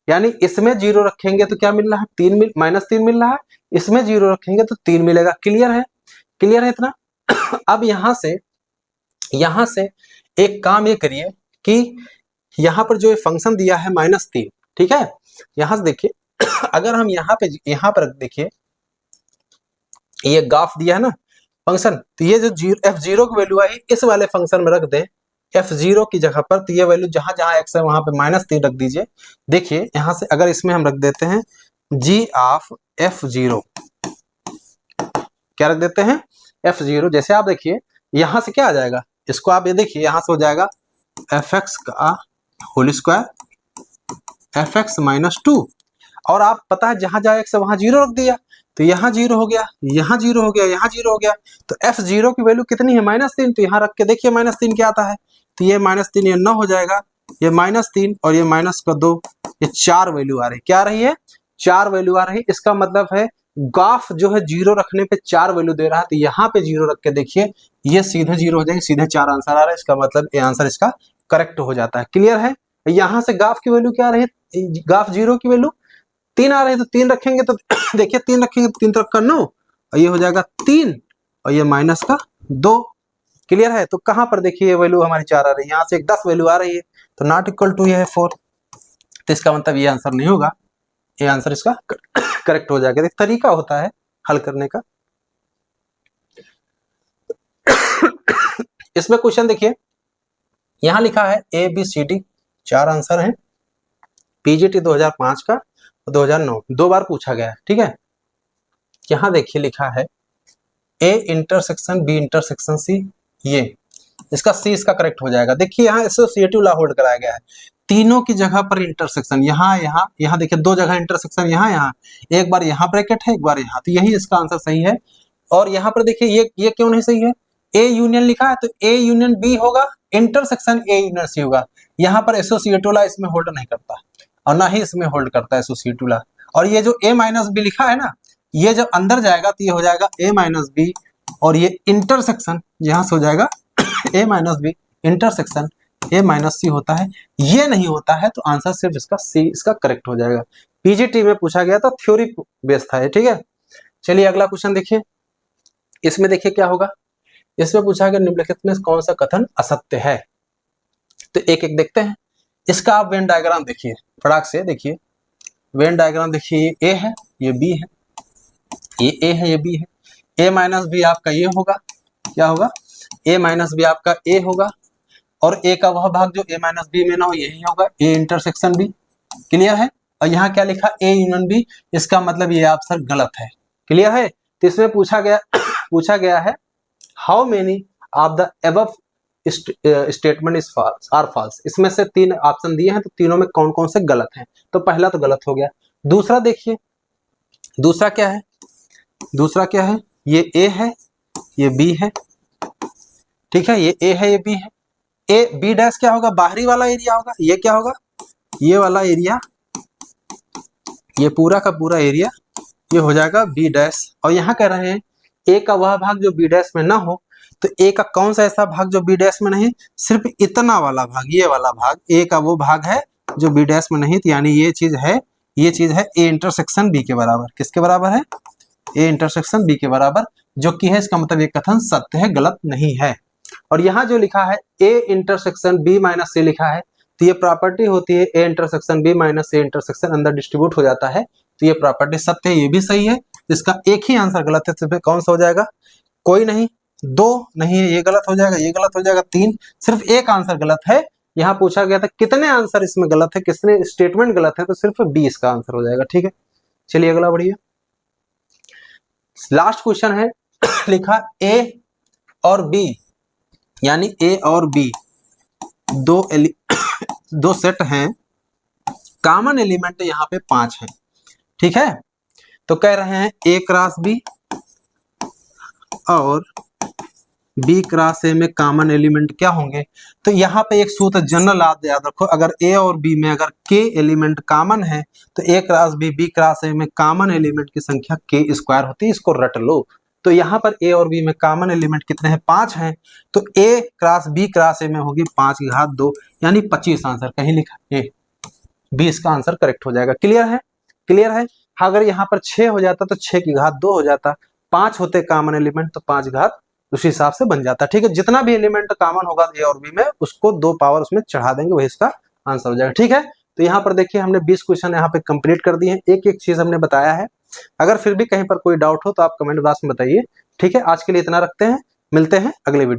यानी इसमें 0 रखेंगे तो क्या मिल रहा है, -3 मिल रहा है, इसमें 0 रखेंगे तो 3 मिलेगा। क्लियर है, क्लियर है इतना। अब यहां से एक काम ये करिए कि यहां पर जो फंक्शन दिया है -3, ठीक है, यहां से देखिए अगर हम यहां पर देखिए ये गाफ दिया है ना फंक्शन, तो ये जो f0 की वैल्यू आई इस वाले फंक्शन में रख दें f0 की जगह पर, तो ये वैल्यू जहां जहां x है वहां पे -3 रख दीजिए। देखिए यहां से अगर इसमें हम रख देते हैं g ऑफ f0, क्या रख देते हैं f0, जैसे आप देखिए यहां से क्या आ जाएगा, इसको आप ये देखिए यहां से हो जाएगा fx का होल स्क्वायर fx - 2, और आप पता है जहां जहां x है वहां 0 रख दिया, तो यहाँ 0 हो गया, यहाँ 0 हो गया, यहाँ 0 हो गया। तो f0 की वैल्यू कितनी है, -3, तो यहाँ रख के देखिए -3 क्या आता है, तो ये -3 ये 9 हो जाएगा, ये -3 और ये -2, ये 4 वैल्यू आ रही, क्या आ रही है, 4 वैल्यू आ रही। इसका मतलब है गाफ जो है 0 रखने पे 4 वैल्यू दे रहा है, तो यहाँ पे 0 रख के देखिए ये सीधे 0 हो जाएंगे, सीधे 4 आंसर आ रहा है। इसका मतलब ये आंसर इसका करेक्ट हो जाता है। क्लियर है। यहाँ से गाफ की वैल्यू क्या आ रही है, गाफ 0 की वैल्यू 3 आ रही है, तो 3 रखेंगे तो देखिए 3 रखेंगे तो 3 तरफ का 9 और ये हो जाएगा 3 और ये -2। क्लियर है। तो कहां पर देखिए ये वैल्यू हमारी 4 आ रही है, यहाँ से एक 10 वैल्यू आ रही है, तो नॉट इक्वल टू ये है 4, तो इसका मतलब ये आंसर नहीं होगा, ये आंसर इसका करेक्ट हो जाएगा। एक तरीका होता है हल करने का। इसमें क्वेश्चन देखिए, यहां लिखा है ABCD 4 आंसर हैं, पीजीटी 2005 का और 2009, 2 बार पूछा गया है। ठीक है, यहाँ देखिए लिखा है A intersection B intersection C, ये इसका सी इसका करेक्ट हो जाएगा। देखिए यहाँ एसोसिएटिव लॉ होल्ड कराया गया है, तीनों की जगह पर इंटरसेक्शन, यहाँ यहाँ यहाँ देखिए 2 जगह इंटरसेक्शन, यहाँ यहाँ, एक बार यहाँ ब्रैकेट है, एक बार यहाँ, तो यही इसका आंसर सही है। और यहाँ पर देखिए ये क्यों नहीं सही है, ए यूनियन लिखा है तो ए यूनियन बी होगा, इंटरसेक्शन ए यूनियन सी होगा। यहाँ पर एसोसिएटिव लॉ इसमें होल्ड नहीं करता और ना ही इसमें होल्ड करता है एसोसिएटिव लॉ। और ये जो ए माइनस बी लिखा है ना, ये जब अंदर जाएगा तो ये हो जाएगा ए माइनस बी, और ये इंटरसेक्शन यहाँ से हो जाएगा A minus B intersection A minus C होता है, ये नहीं होता है, तो आंसर सिर्फ इसका सी इसका करेक्ट हो जाएगा। पीजीटी में पूछा गया था, थ्योरी बेस्ड था ये। ठीक है, चलिए अगला क्वेश्चन देखिए, इसमें देखिए क्या होगा, इसमें पूछा गया निम्नलिखित में कौन सा कथन असत्य है। तो एक एक देखते हैं। इसका आप वेन डायग्राम देखिए, फटाक से देखिए वेन डायग्राम देखिए, ये ए है, ये बी है, ये ए है, ये बी है, ए माइनस बी आपका ये होगा, क्या होगा, ए माइनस बी आपका ए होगा, और ए का वह भाग जो ए माइनस बी में ना हो यही होगा, ए इंटरसेक्शन बी। क्लियर है, और यहाँ क्या लिखा, ए यूनियन बी, इसका मतलब ये आंसर गलत है। क्लियर है, तो इसमें पूछा गया है how many of the above statement is false are false. इसमें से 3 ऑप्शन दिए हैं, तो तीनों में कौन कौन से गलत हैं। तो पहला तो गलत हो गया, दूसरा देखिए, दूसरा क्या है, दूसरा क्या है, ये ए है, ये बी है, ठीक है, ये ए है, ये बी है, ए बी डैश क्या होगा, बाहरी वाला एरिया होगा, ये क्या होगा, ये वाला एरिया, ये पूरा का पूरा एरिया ये हो जाएगा बी डैश। और यहाँ कह रहे हैं ए का वह भाग जो बी डैश में ना हो, तो ए का कौन सा ऐसा भाग जो बी डैश में नहीं, सिर्फ इतना वाला भाग, ये वाला भाग ए का वो भाग है जो बी डैश में नहीं, तो यानी ये चीज है ए इंटरसेक्शन बी के बराबर। किसके बराबर है, ए इंटरसेक्शन बी के बराबर, जो कि है इसका मतलब ये कथन सत्य है, गलत नहीं है। और यहाँ जो लिखा है A intersection B minus C लिखा है, तो ये प्रॉपर्टी होती है A intersection B minus A intersection अंदर डिस्ट्रीब्यूट हो जाता है, तो ये प्रॉपर्टी सत्य है, ये भी सही है। इसका एक ही आंसर गलत है, तो कौन सा हो जाएगा, कोई नहीं, 2 नहीं है, ये गलत हो जाएगा, ये गलत हो जाएगा, 3, सिर्फ एक आंसर गलत है। यहाँ पूछा गया था कितने आंसर इसमें गलत है, कितने स्टेटमेंट गलत है, तो सिर्फ 20 का आंसर हो जाएगा। ठीक है, चलिए अगला बढ़िए, लास्ट क्वेश्चन है लिखा ए और बी, यानी ए और बी दो सेट हैं, कॉमन एलिमेंट यहाँ पे 5 है। ठीक है, तो कह रहे हैं ए क्रॉस बी और बी क्रॉस ए में कॉमन एलिमेंट क्या होंगे। तो यहाँ पे एक सूत्र जनरल याद रखो, अगर ए और बी में अगर के एलिमेंट कॉमन है, तो ए क्रॉस बी क्रॉस ए में कॉमन एलिमेंट की संख्या के स्क्वायर होती है, इसको रट लो। तो यहाँ पर ए और बी में कॉमन एलिमेंट कितने हैं, 5 हैं, तो ए क्रॉस बी क्रॉस ए में होगी 5 की घात 2, यानी 25 आंसर कहीं लिखा ए, 20 का आंसर करेक्ट हो जाएगा। क्लियर है, क्लियर है। अगर यहाँ पर 6 हो जाता तो 6 की घात 2 हो जाता, 5 होते कॉमन एलिमेंट तो 5 घात उसी हिसाब से बन जाता। ठीक है, जितना भी एलिमेंट कॉमन होगा ए और बी में, उसको 2 पावर उसमें चढ़ा देंगे, वही इसका आंसर हो जाएगा। ठीक है, तो यहाँ पर देखिए हमने 20 क्वेश्चन यहाँ पे कंप्लीट कर दिए हैं, एक एक चीज हमने बताया है। अगर फिर भी कहीं पर कोई डाउट हो तो आप कमेंट बॉक्स में बताइए। ठीक है, आज के लिए इतना रखते हैं, मिलते हैं अगले वीडियो।